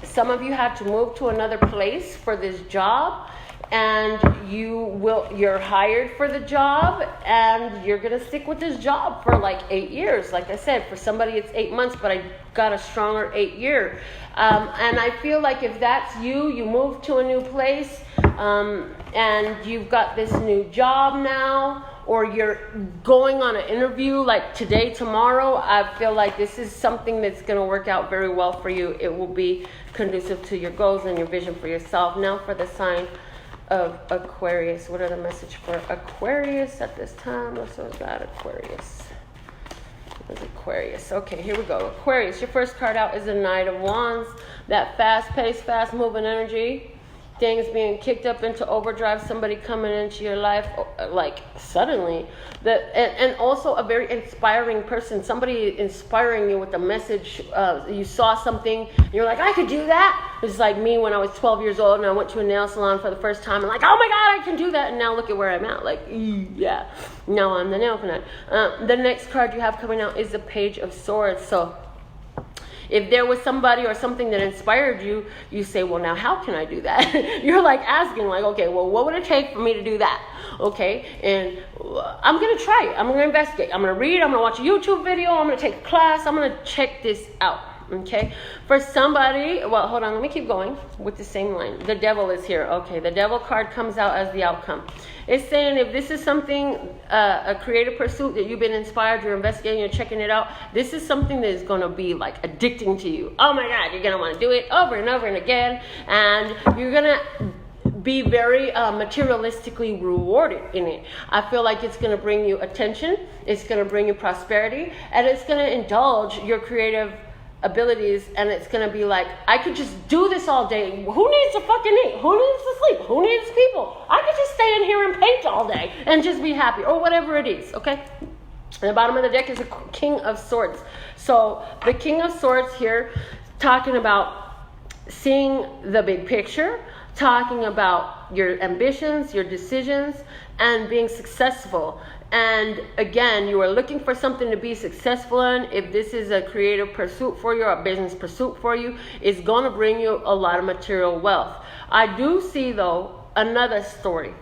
Some of you had to move to another place for this job, and you're hired for the job, and you're going to stick with this job for like 8 years. Like I said, for somebody it's 8 months, but I got a stronger 8 year. And I feel like if that's you move to a new place, and you've got this new job now, or you're going on an interview like today, tomorrow, I feel like this is something that's going to work out very well for you. It will be conducive to your goals and your vision for yourself. Now for the sign of Aquarius. What are the message for Aquarius at this time? Let's see what that Aquarius. What is Aquarius? Okay, here we go. Aquarius, your first card out is the Knight of Wands. That fast-paced, fast-moving energy. Things being kicked up into overdrive, somebody coming into your life like suddenly, and also a very inspiring person, somebody inspiring you with a message. You saw something and you're like, I could do that. It's like me when I was 12 years old and I went to a nail salon for the first time and like, oh my god, I can do that. And now look at where I'm at, like, yeah, now I'm the NailFanatic. The next card you have coming out is the Page of Swords. So if there was somebody or something that inspired you, you say, well, now how can I do that? You're like asking, like, okay, well, what would it take for me to do that? Okay, and I'm going to try it. I'm going to investigate. I'm going to read. I'm going to watch a YouTube video. I'm going to take a class. I'm going to check this out. Okay, for somebody, well, hold on, let me keep going with the same line. The Devil is here. Okay, the Devil card comes out as the outcome. It's saying if this is something, a creative pursuit that you've been inspired, you're investigating, you're checking it out, this is something that is going to be like addicting to you. Oh my God, you're going to want to do it over and over and again, and you're going to be very materialistically rewarded in it. I feel like it's going to bring you attention, it's going to bring you prosperity, and it's going to indulge your creative abilities, and it's going to be like, I could just do this all day. Who needs to fucking eat? Who needs to sleep? Who needs people? I could just stay in here and paint all day and just be happy, or whatever it is, okay? And the bottom of the deck is a King of Swords. So the King of Swords here, talking about seeing the big picture, talking about your ambitions, your decisions, and being successful. And again, you are looking for something to be successful in. If this is a creative pursuit for you or a business pursuit for you, it's going to bring you a lot of material wealth. I do see, though, another story.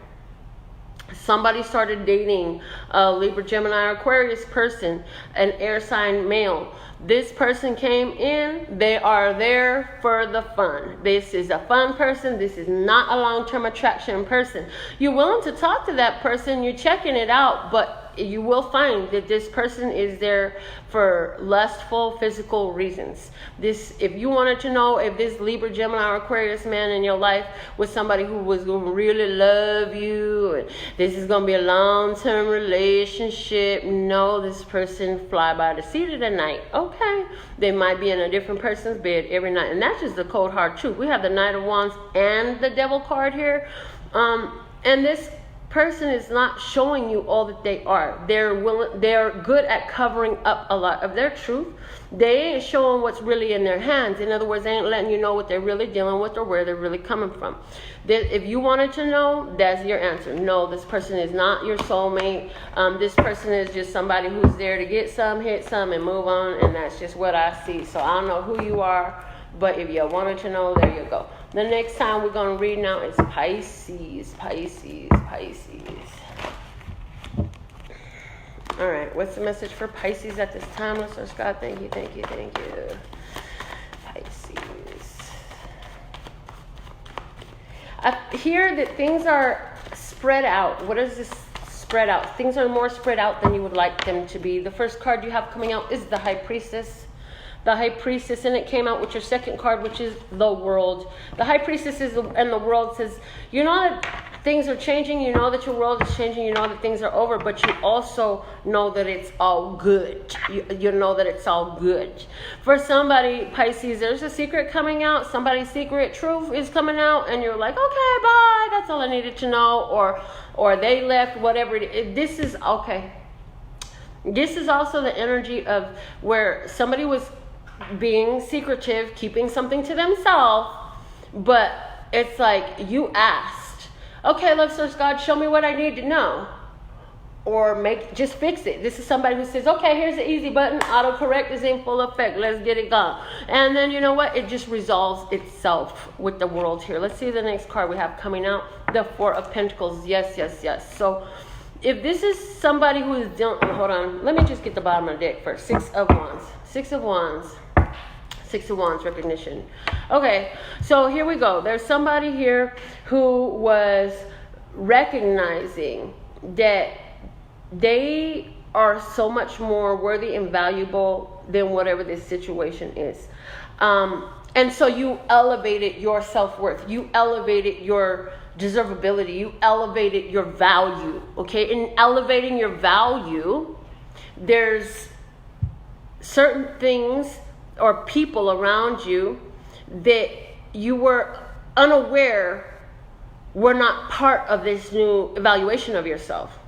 Somebody started dating a Libra, Gemini, or Aquarius person, an air sign male. This person came in, they are there for the fun. This is a fun person. This is not a long-term attraction person. You're willing to talk to that person, you're checking it out, but you will find that this person is there for lustful, physical reasons. If you wanted to know if this Libra, Gemini, or Aquarius man in your life was somebody who was going to really love you, and this is going to be a long-term relationship, no, this person fly by the seat of the night. Okay, they might be in a different person's bed every night, and that's just the cold hard truth. We have the Knight of Wands and the Devil card here, and this person is not showing you all that they are. They're good at covering up a lot of their truth. They ain't showing what's really in their hands. In other words, they ain't letting you know what they're really dealing with or where they're really coming from. If you wanted to know, that's your answer. No, this person is not your soulmate. This person is just somebody who's there to get some, hit some, and move on, and that's just what I see. So I don't know who you are, but if you wanted to know, there you go. The next time we're going to read now is Pisces. All right, what's the message for Pisces at this time? Let's start, Scott. Thank you. Pisces. I hear that things are spread out. What is this spread out? Things are more spread out than you would like them to be. The first card you have coming out is the High Priestess. The High Priestess, and it came out with your second card, which is the World. The High Priestess and the World says, you know that things are changing, you know that your world is changing, you know that things are over, but you also know that it's all good. You know that it's all good. For somebody, Pisces, there's a secret coming out, somebody's secret truth is coming out, and you're like, okay, bye, that's all I needed to know, or they left, whatever it is. This is, okay. This is also the energy of where somebody was being secretive, keeping something to themselves, but it's like you asked, Okay, love source God, show me what I need to know. Or just fix it. This is somebody who says, okay, here's the easy button. Autocorrect is in full effect. Let's get it gone. And then you know what? It just resolves itself with the world here. Let's see the next card we have coming out. The Four of Pentacles. Yes, yes, yes. So if this is somebody who is dealing, hold on. Let me just get the bottom of the deck first. Six of Wands. Six of Wands. Six of Wands recognition. Okay, so here we go. There's somebody here who was recognizing that they are so much more worthy and valuable than whatever this situation is. And so you elevated your self-worth. You elevated your deservability. You elevated your value. Okay, in elevating your value, there's certain things or people around you that you were unaware were not part of this new evaluation of yourself.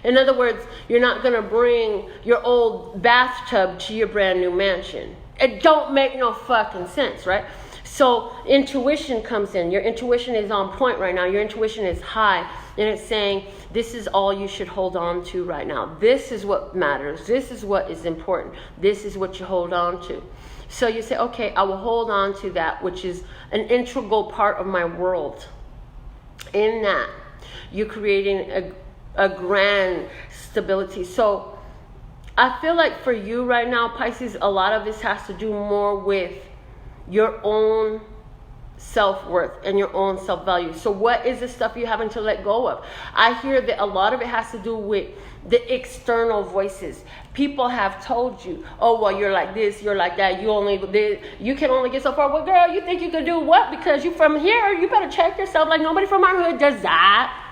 In other words, you're not going to bring your old bathtub to your brand new mansion. It don't make no fucking sense, right? So intuition comes in. Your intuition is on point right now. Your intuition is high. And it's saying, this is all you should hold on to right now. This is what matters. This is what is important. This is what you hold on to. So you say, okay, I will hold on to that, which is an integral part of my world. In that, you're creating a grand stability. So I feel like for you right now, Pisces, a lot of this has to do more with your own self-worth and your own self-value. So what is the stuff you're having to let go of? I hear that a lot of it has to do with the external voices. People have told you, oh, well, you're like this, you're like that, you can only get so far. Well, girl, you think you can do what? Because you from here, you better check yourself. Like, nobody from our hood does that.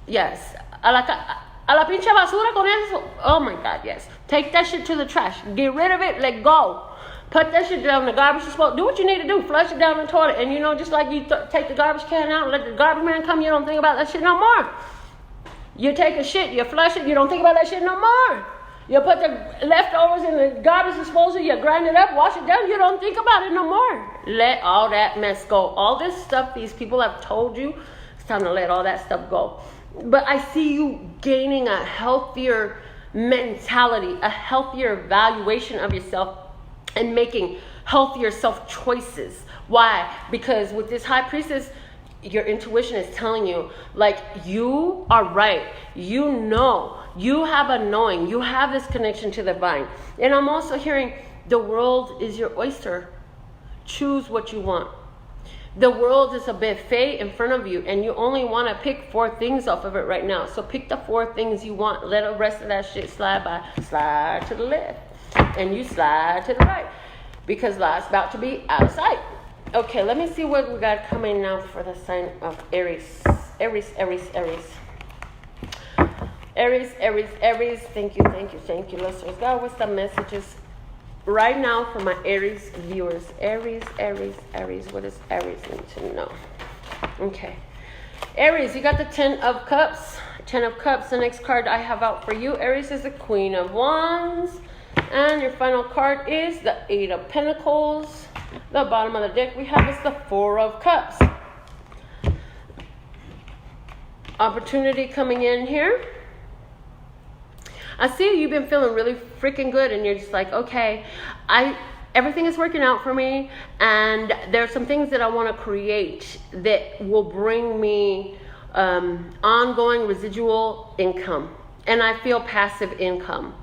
Yes. A la pinche basura con eso. Oh my God, yes. Take that shit to the trash. Get rid of it. Let go. Put that shit down in the garbage disposal. Do what you need to do. Flush it down the toilet. And you know, just like you take the garbage can out and let the garbage man come, you don't think about that shit no more. You take a shit, you flush it, you don't think about that shit no more. You put the leftovers in the garbage disposal, you grind it up, wash it down, you don't think about it no more. Let all that mess go. All this stuff these people have told you, it's time to let all that stuff go. But I see you gaining a healthier mentality, a healthier valuation of yourself, and making healthier self-choices. Why? Because with this High Priestess, your intuition is telling you, like, you are right. You know. You have a knowing. You have this connection to the divine. And I'm also hearing the world is your oyster. Choose what you want. The world is a buffet in front of you, and you only want to pick 4 things off of it right now. So pick the 4 things you want. Let the rest of that shit slide by. Slide to the left, and you slide to the right, because life's about to be out of sight. Okay, let me see what we got coming now for the sign of Aries. Aries. Aries. Thank you. Let's go. What's the messages right now for my Aries viewers? Aries. What does Aries need to know? Okay. Aries, you got the 10 of Cups. 10 of Cups. The next card I have out for you, Aries, is the Queen of Wands. And your final card is the 8 of Pentacles. The bottom of the deck we have is the 4 of Cups. Opportunity coming in here. I see you've been feeling really freaking good, and you're just like, okay, everything is working out for me, and there's some things that I want to create that will bring me ongoing residual income, and I feel passive income.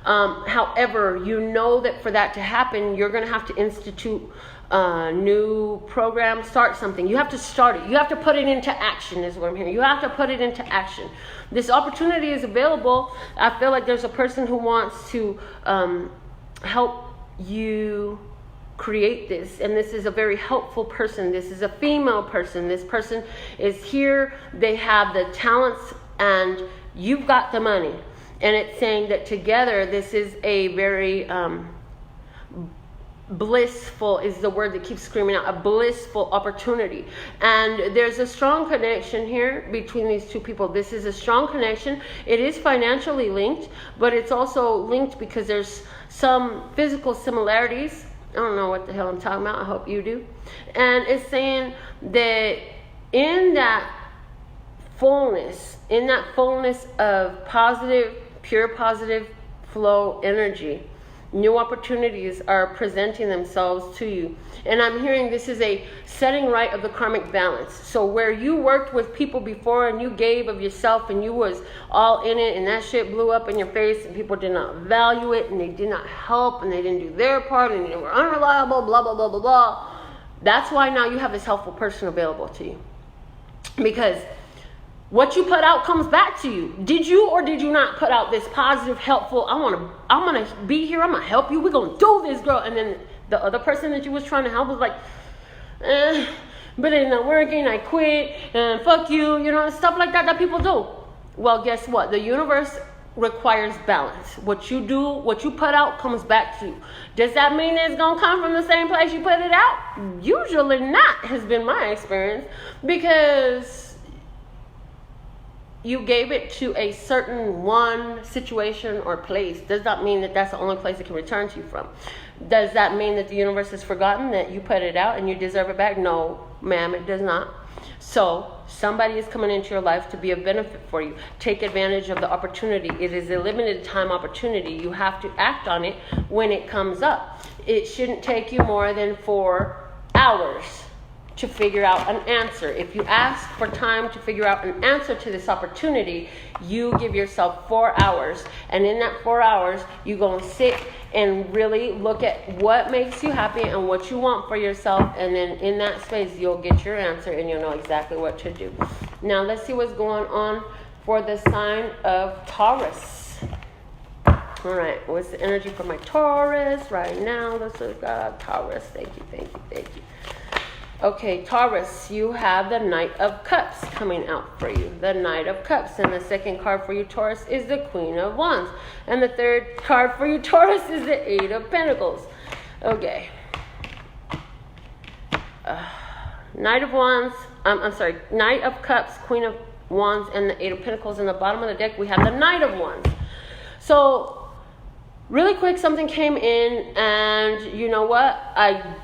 However, you know that for that to happen, you're going to have to institute a new program, start something. You have to start it. You have to put it into action is what I'm hearing. You have to put it into action. This opportunity is available. I feel like there's a person who wants to help you create this. And this is a very helpful person. This is a female person. This person is here. They have the talents, and you've got the money. And it's saying that together, this is a very blissful is the word that keeps screaming out, a blissful opportunity. And there's a strong connection here between these two people. This is a strong connection. It is financially linked, but it's also linked because there's some physical similarities I don't know what the hell I'm talking about. I hope you do. And it's saying that in that fullness of positive, pure positive flow energy, new opportunities are presenting themselves to you. And I'm hearing this is a setting right of the karmic balance. So where you worked with people before and you gave of yourself and you was all in it and that shit blew up in your face and people did not value it and they did not help and they didn't do their part and they were unreliable, blah, blah, blah, blah, blah. That's why now you have this helpful person available to you. Because what you put out comes back to you. Did you or did you not put out this positive, helpful, I'm gonna be here, I'm gonna help you, we're gonna do this, girl. And then the other person that you was trying to help was like, but it's not working, I quit, and fuck you, stuff like that people do. Well, guess what? The universe requires balance. What you do, what you put out comes back to you. Does that mean it's gonna come from the same place you put it out? Usually not, has been my experience, because you gave it to a certain one situation or place. Does that mean that that's the only place it can return to you from? Does that mean that the universe has forgotten that you put it out and you deserve it back? No, ma'am, it does not. So somebody is coming into your life to be of benefit for you. Take advantage of the opportunity. It is a limited time opportunity. You have to act on it when it comes up. It shouldn't take you more than 4 hours to figure out an answer. If you ask for time to figure out an answer to this opportunity, you give yourself 4 hours. And in that 4 hours, you're going to sit and really look at what makes you happy and what you want for yourself. And then in that space, you'll get your answer and you'll know exactly what to do. Now, let's see what's going on for the sign of Taurus. All right, what's the energy for my Taurus right now? Let's look at Taurus. Thank you. Okay, Taurus, you have the Knight of Cups coming out for you. The Knight of Cups. And the second card for you, Taurus, is the Queen of Wands. And the third card for you, Taurus, is the Eight of Pentacles. Okay. Knight of Wands. Knight of Cups, Queen of Wands, and the Eight of Pentacles. In the bottom of the deck, we have the Knight of Wands. So, really quick, something came in, and you know what? I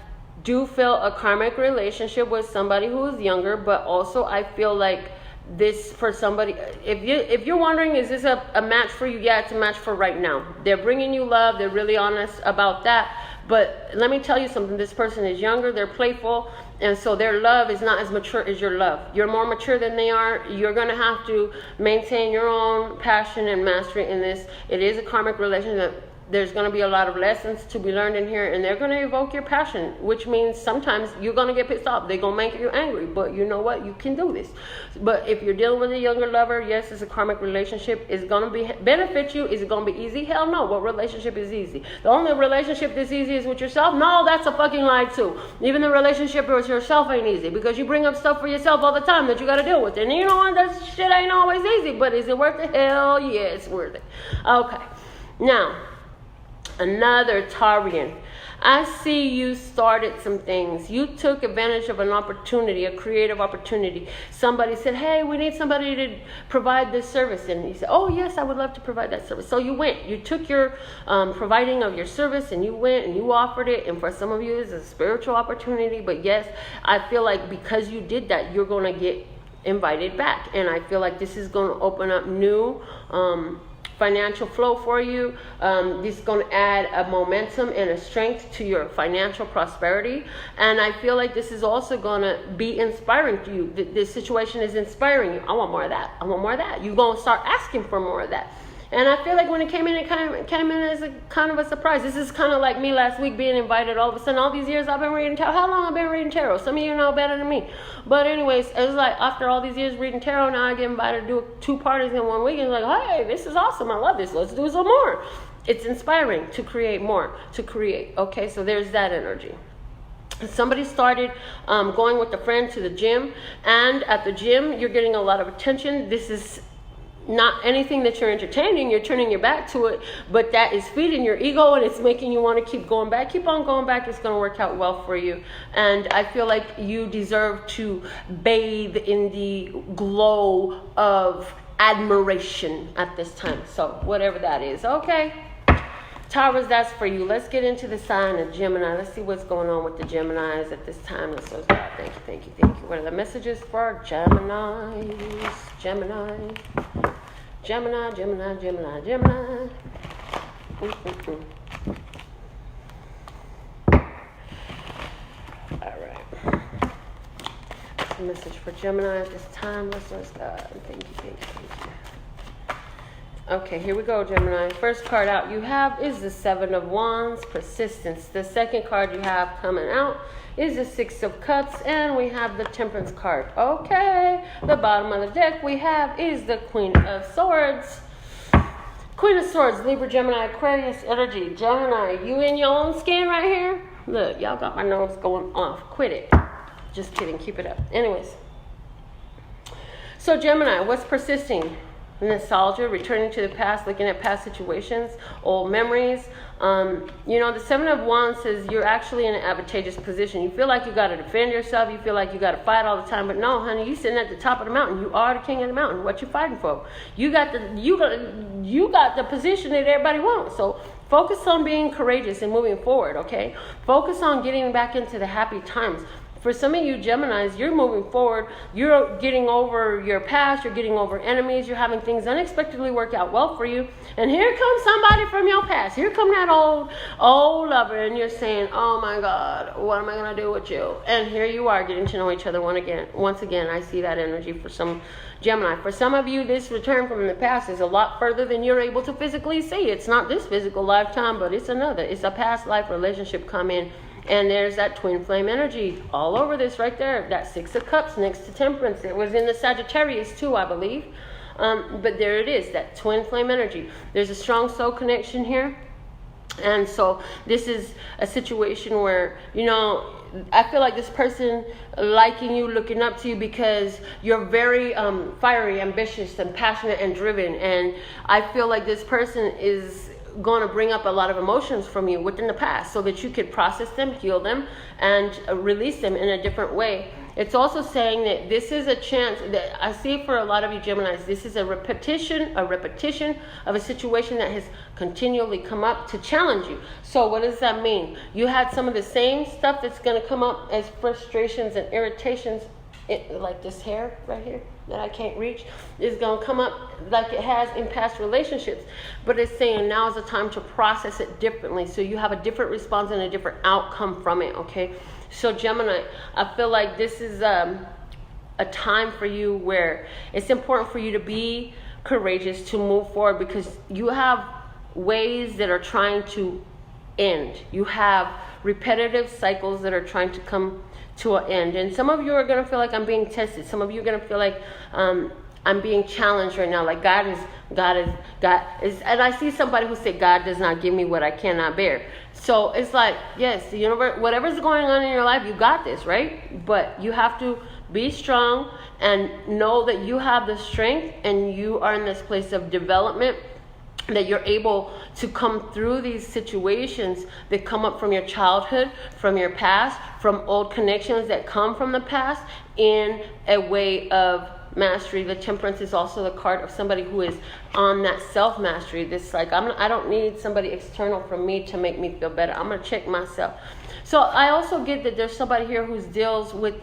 do feel a karmic relationship with somebody who is younger, but also I feel like this for somebody, if you're wondering, is this a match for you? Yeah, it's a match for right now. They're bringing you love. They're really honest about that. But let me tell you something. This person is younger. They're playful. And so their love is not as mature as your love. You're more mature than they are. You're going to have to maintain your own passion and mastery in this. It is a karmic relationship. There's going to be a lot of lessons to be learned in here, and they're going to evoke your passion, which means sometimes you're going to get pissed off. They're going to make you angry, but you know what? You can do this. But if you're dealing with a younger lover, yes, it's a karmic relationship. Is it going to benefit you? Is it going to be easy? Hell no. What relationship is easy? The only relationship that's easy is with yourself? No, that's a fucking lie too. Even the relationship with yourself ain't easy, because you bring up stuff for yourself all the time that you got to deal with. And you know what? That shit ain't always easy, but is it worth it? Hell yeah, it's worth it. Okay. Now, another Taurian. I see you started some things. You took advantage of an opportunity, a creative opportunity. Somebody said, hey, we need somebody to provide this service. And you said, oh, yes, I would love to provide that service. So you went. You took your providing of your service and you went and you offered it. And for some of you, it's a spiritual opportunity. But yes, I feel like because you did that, you're going to get invited back. And I feel like this is going to open up new financial flow for you. This is going to add a momentum and a strength to your financial prosperity. And I feel like this is also going to be inspiring to you. This situation is inspiring you. I want more of that. I want more of that. You're going to start asking for more of that. And I feel like when it came in, came in as a kind of a surprise. This is kind of like me last week being invited all of a sudden. All these years I've been reading tarot. How long I've been reading tarot? Some of you know better than me. But anyways, it was like after all these years reading tarot, now I get invited to do 2 parties in 1 week. And it's like, hey, this is awesome. I love this. Let's do some more. It's inspiring to create more, to create. Okay, so there's that energy. Somebody started going with a friend to the gym. And at the gym, you're getting a lot of attention. This is not anything that you're entertaining. You're turning your back to it, but that is feeding your ego and it's making you want to keep going back. Keep on going back. It's going to work out well for you. And I feel like you deserve to bathe in the glow of admiration at this time. So whatever that is. Okay. Taurus, that's for you. Let's get into the sign of Gemini. Let's see what's going on with the Geminis at this time. Let's go. Thank you, thank you, thank you. What are the messages for Geminis? Gemini. Gemini, Gemini, Gemini, Gemini. All right. What's the message for Gemini at this time? Let's go. Thank you, thank you, thank you. Okay, here we go, Gemini. First card out you have is the Seven of Wands, persistence. The second card you have coming out is the Six of Cups, and we have the Temperance card. Okay, the bottom of the deck we have is the Queen of Swords. Queen of Swords, Libra, Gemini, Aquarius energy. Gemini, you in your own skin right here? Look, y'all got my nose going off. Quit it. Just kidding, keep it up. Anyways. So Gemini, what's persisting? Nostalgia, returning to the past, looking at past situations, old memories. The Seven of Wands says you're actually in an advantageous position. You feel like you got to defend yourself. You feel like you got to fight all the time. But no, honey, you sitting at the top of the mountain. You are the king of the mountain. What you fighting for? You got the position that everybody wants. So focus on being courageous and moving forward. Okay, focus on getting back into the happy times. For some of you Geminis, you're moving forward. You're getting over your past. You're getting over enemies. You're having things unexpectedly work out well for you. And here comes somebody from your past. Here come that old lover. And you're saying, oh my God, what am I going to do with you? And here you are getting to know each other once again. I see that energy for some Gemini. For some of you, this return from the past is a lot further than you're able to physically see. It's not this physical lifetime, but it's another. It's a past life relationship come in. And there's that twin flame energy all over this right there. That Six of Cups next to Temperance. It was in the Sagittarius too, I believe. But there it is, that twin flame energy. There's a strong soul connection here. And so this is a situation where, I feel like this person liking you, looking up to you because you're very fiery, ambitious, and passionate and driven. And I feel like this person is going to bring up a lot of emotions from you within the past so that you could process them, heal them, and release them in a different way. It's also saying that this is a chance that I see for a lot of you Geminis. This is a repetition of a situation that has continually come up to challenge you. So what does that mean? You had some of the same stuff that's going to come up as frustrations and irritations, like this hair right here that I can't reach, is going to come up like it has in past relationships. But it's saying now is the time to process it differently, so you have a different response and a different outcome from it, okay? So Gemini, I feel like this is a time for you where it's important for you to be courageous, to move forward, because you have ways that are trying to end. You have repetitive cycles that are trying to come to an end. And some of you are going to feel like I'm being tested. Some of you are going to feel like I'm being challenged right now. Like God is, and I see somebody who said, God does not give me what I cannot bear. So it's like, yes, the universe, whatever's going on in your life, you got this, right? But you have to be strong and know that you have the strength and you are in this place of development, that you're able to come through these situations that come up from your childhood, from your past, from old connections that come from the past in a way of mastery. The Temperance is also the card of somebody who is on that self-mastery. This like, I don't need somebody external from me to make me feel better. I'm going to check myself. So I also get that there's somebody here who deals with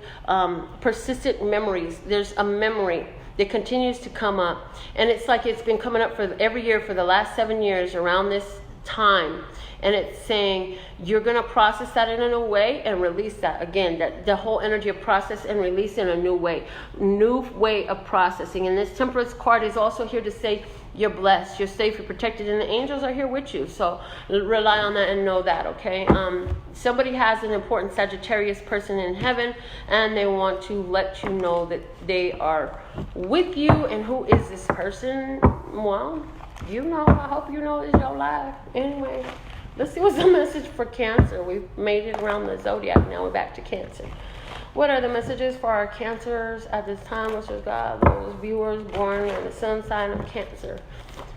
persistent memories. There's a memory that continues to come up, and it's like it's been coming up for every year for the last 7 years around this time, and it's saying you're going to process that in a new way and release that again, that the whole energy of process and release in a new way of processing. And this Temperance card is also here to say you're blessed, you're safe, you're protected, and the angels are here with you. So rely on that and know that, okay? Somebody has an important Sagittarius person in heaven, and they want to let you know that they are with you. And who is this person? Well, I hope you know it's your life. Anyway, let's see what's the message for Cancer. We've made it around the zodiac. Now we're back to Cancer. What are the messages for our Cancers at this time? Which is God, those viewers born on the sun sign of Cancer.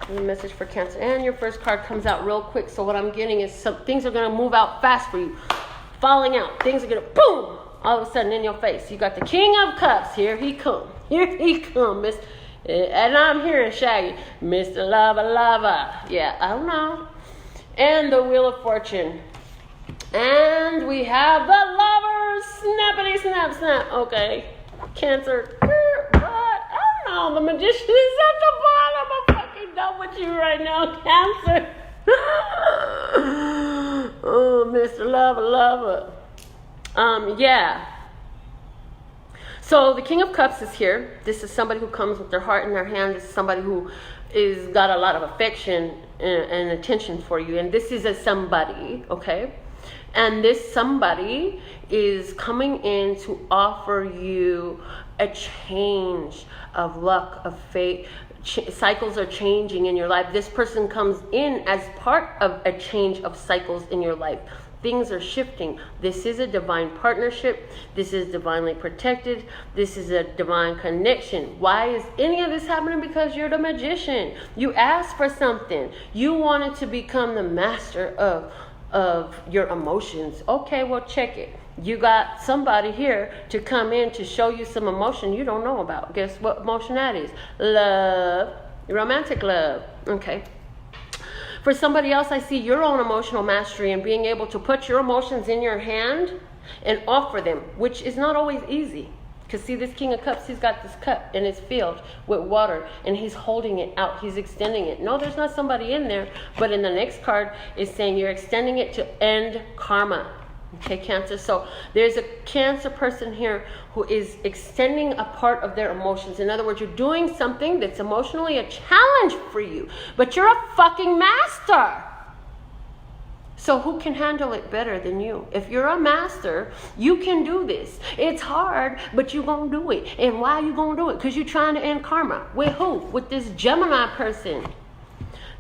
The message for Cancer. And your first card comes out real quick. So what I'm getting is some things are going to move out fast for you. Falling out. Things are going to boom, all of a sudden in your face. You got the King of Cups. Here he come. Here he come, Miss. And I'm hearing Shaggy, Mr. Lava Lava. Yeah, I don't know. And the Wheel of Fortune. And we have the Lovers. Snappity snap snap. Okay. Cancer. What? I don't know. The Magician is at the bottom. I'm fucking done with you right now, Cancer. Oh, Mr. Lover. Yeah. So the King of Cups is here. This is somebody who comes with their heart in their hand. This is somebody who is got a lot of affection and attention for you. And this is a somebody, okay? And this somebody is coming in to offer you a change of luck, of fate. Cycles are changing in your life. This person comes in as part of a change of cycles in your life. Things are shifting. This is a divine partnership. This is divinely protected. This is a divine connection. Why is any of this happening? Because you're the magician. You asked for something. You wanted to become the master of your emotions. Okay, well, check it. You got somebody here to come in to show you some emotion you don't know about. Guess what emotion that is? Love. Romantic love. Okay. For somebody else, I see your own emotional mastery and being able to put your emotions in your hand and offer them, which is not always easy. Because see, this King of Cups, he's got this cup in his field with water, and he's holding it out. He's extending it. No, there's not somebody in there, but in the next card is saying you're extending it to end karma. Okay, Cancer. So there's a Cancer person here who is extending a part of their emotions. In other words, you're doing something that's emotionally a challenge for you, but you're a fucking master. So who can handle it better than you? If you're a master, you can do this. It's hard, but you're going to do it. And why are you going to do it? Because you're trying to end karma. With who? With this Gemini person.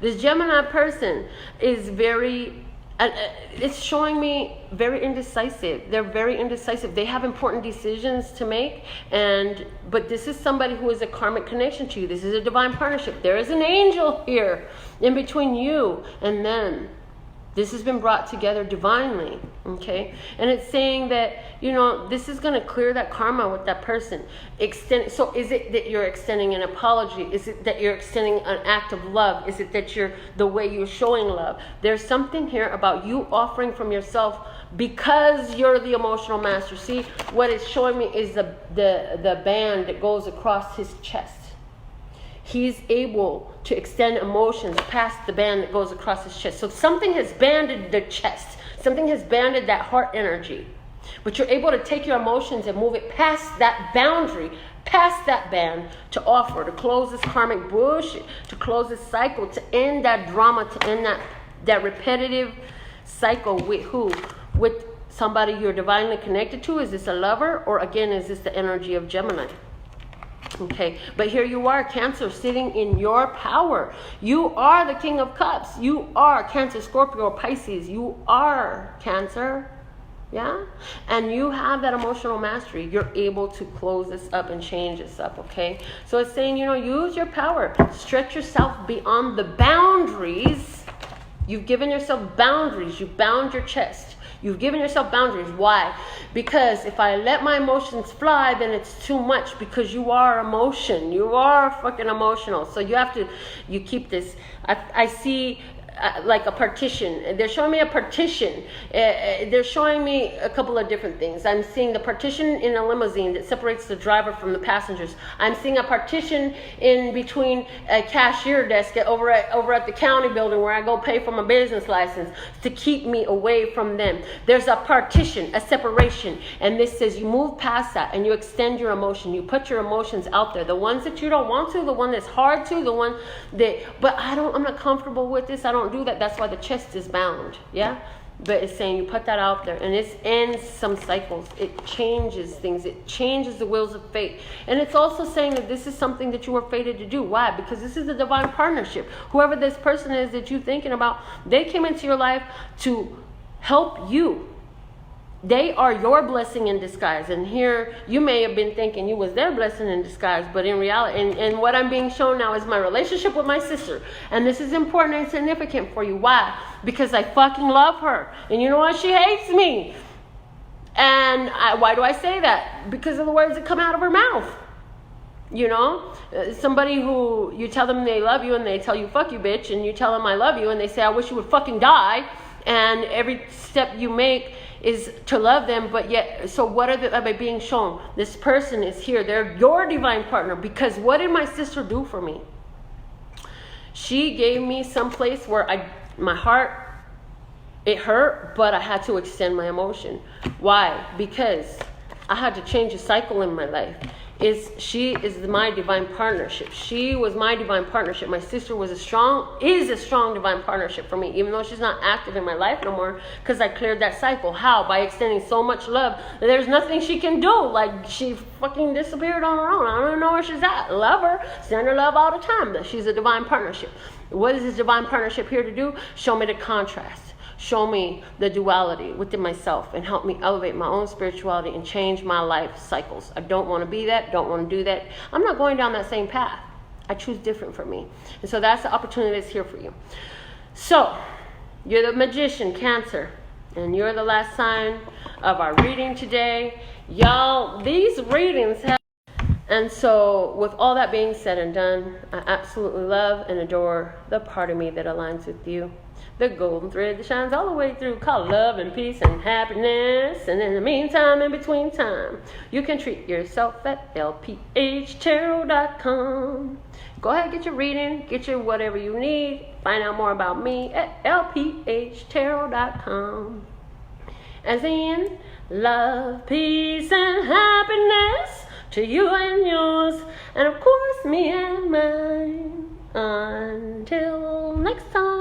This Gemini person is very... it's showing me very indecisive. They're very indecisive. They have important decisions to make, but this is somebody who is a karmic connection to you. This is a divine partnership. There is an angel here in between you and them. This has been brought together divinely, okay? And it's saying that, this is going to clear that karma with that person. So is it that you're extending an apology? Is it that you're extending an act of love? Is it that the way you're showing love? There's something here about you offering from yourself because you're the emotional master. See, what it's showing me is the band that goes across his chest. He's able to extend emotions past the band that goes across his chest. So something has banded the chest. Something has banded that heart energy. But you're able to take your emotions and move it past that boundary, past that band, to offer, to close this karmic bullshit, to close this cycle, to end that drama, to end that repetitive cycle with who? With somebody you're divinely connected to. Is this a lover? Or again, is this the energy of Gemini? Okay, but here you are, Cancer, sitting in your power. You are the King of Cups. You are Cancer, Scorpio, Pisces. You are Cancer. Yeah? And you have that emotional mastery. You're able to close this up and change this up, okay? So it's saying, use your power. Stretch yourself beyond the boundaries. You've given yourself boundaries. You bound your chest. You've given yourself boundaries. Why? Because if I let my emotions fly, then it's too much, because you are emotion. You are fucking emotional. So you keep this. I see like a partition. They're showing me a partition. They're showing me a couple of different things. I'm seeing the partition in a limousine that separates the driver from the passengers. I'm seeing a partition in between a cashier desk over at the county building where I go pay for my business license to keep me away from them. There's a partition, a separation, and this says you move past that and you extend your emotion. You put your emotions out there. The ones that you don't want to, the one that's hard to, the one that, but I'm not comfortable with this. I don't do that. That's why the chest is bound. Yeah. But it's saying you put that out there, and it ends some cycles. It changes things. It changes the wheels of fate. And it's also saying that this is something that you were fated to do. Why? Because this is a divine partnership. Whoever this person is that you're thinking about, they came into your life to help you. They are your blessing in disguise. And here you may have been thinking you was their blessing in disguise, but in reality, and what I'm being shown now is my relationship with my sister. And this is important and significant for you. Why? Because I fucking love her. And you know what? She hates me. And why do I say that? Because of the words that come out of her mouth. You know, somebody who you tell them they love you and they tell you fuck you bitch, and you tell them I love you and they say I wish you would fucking die, and every step you make is to love them, but yet, so what are they being shown? This person is here, they're your divine partner, because what did my sister do for me? She gave me some place where my heart, it hurt, but I had to extend my emotion. Why? Because I had to change a cycle in my life. She is my divine partnership. She was my divine partnership. My sister is a strong divine partnership for me, even though she's not active in my life no more, because I cleared that cycle. How? By extending so much love that there's nothing she can do. Like, she fucking disappeared on her own. I don't even know where she's at. Love her. Send her love all the time. But she's a divine partnership. What is this divine partnership here to do? Show me the contrast. Show me the duality within myself and help me elevate my own spirituality and change my life cycles. I don't want to be that, don't want to do that. I'm not going down that same path. I choose different for me. And so that's the opportunity that's here for you. So, you're the magician, Cancer, and you're the last sign of our reading today. Y'all, these readings have... And so, with all that being said and done, I absolutely love and adore the part of me that aligns with you. The golden thread that shines all the way through, called love and peace and happiness. And in the meantime, in between time, you can treat yourself at lphtarot.com. Go ahead, get your reading, get your whatever you need. Find out more about me at lphtarot.com. As in, love, peace, and happiness to you and yours, and of course me and mine. Until next time.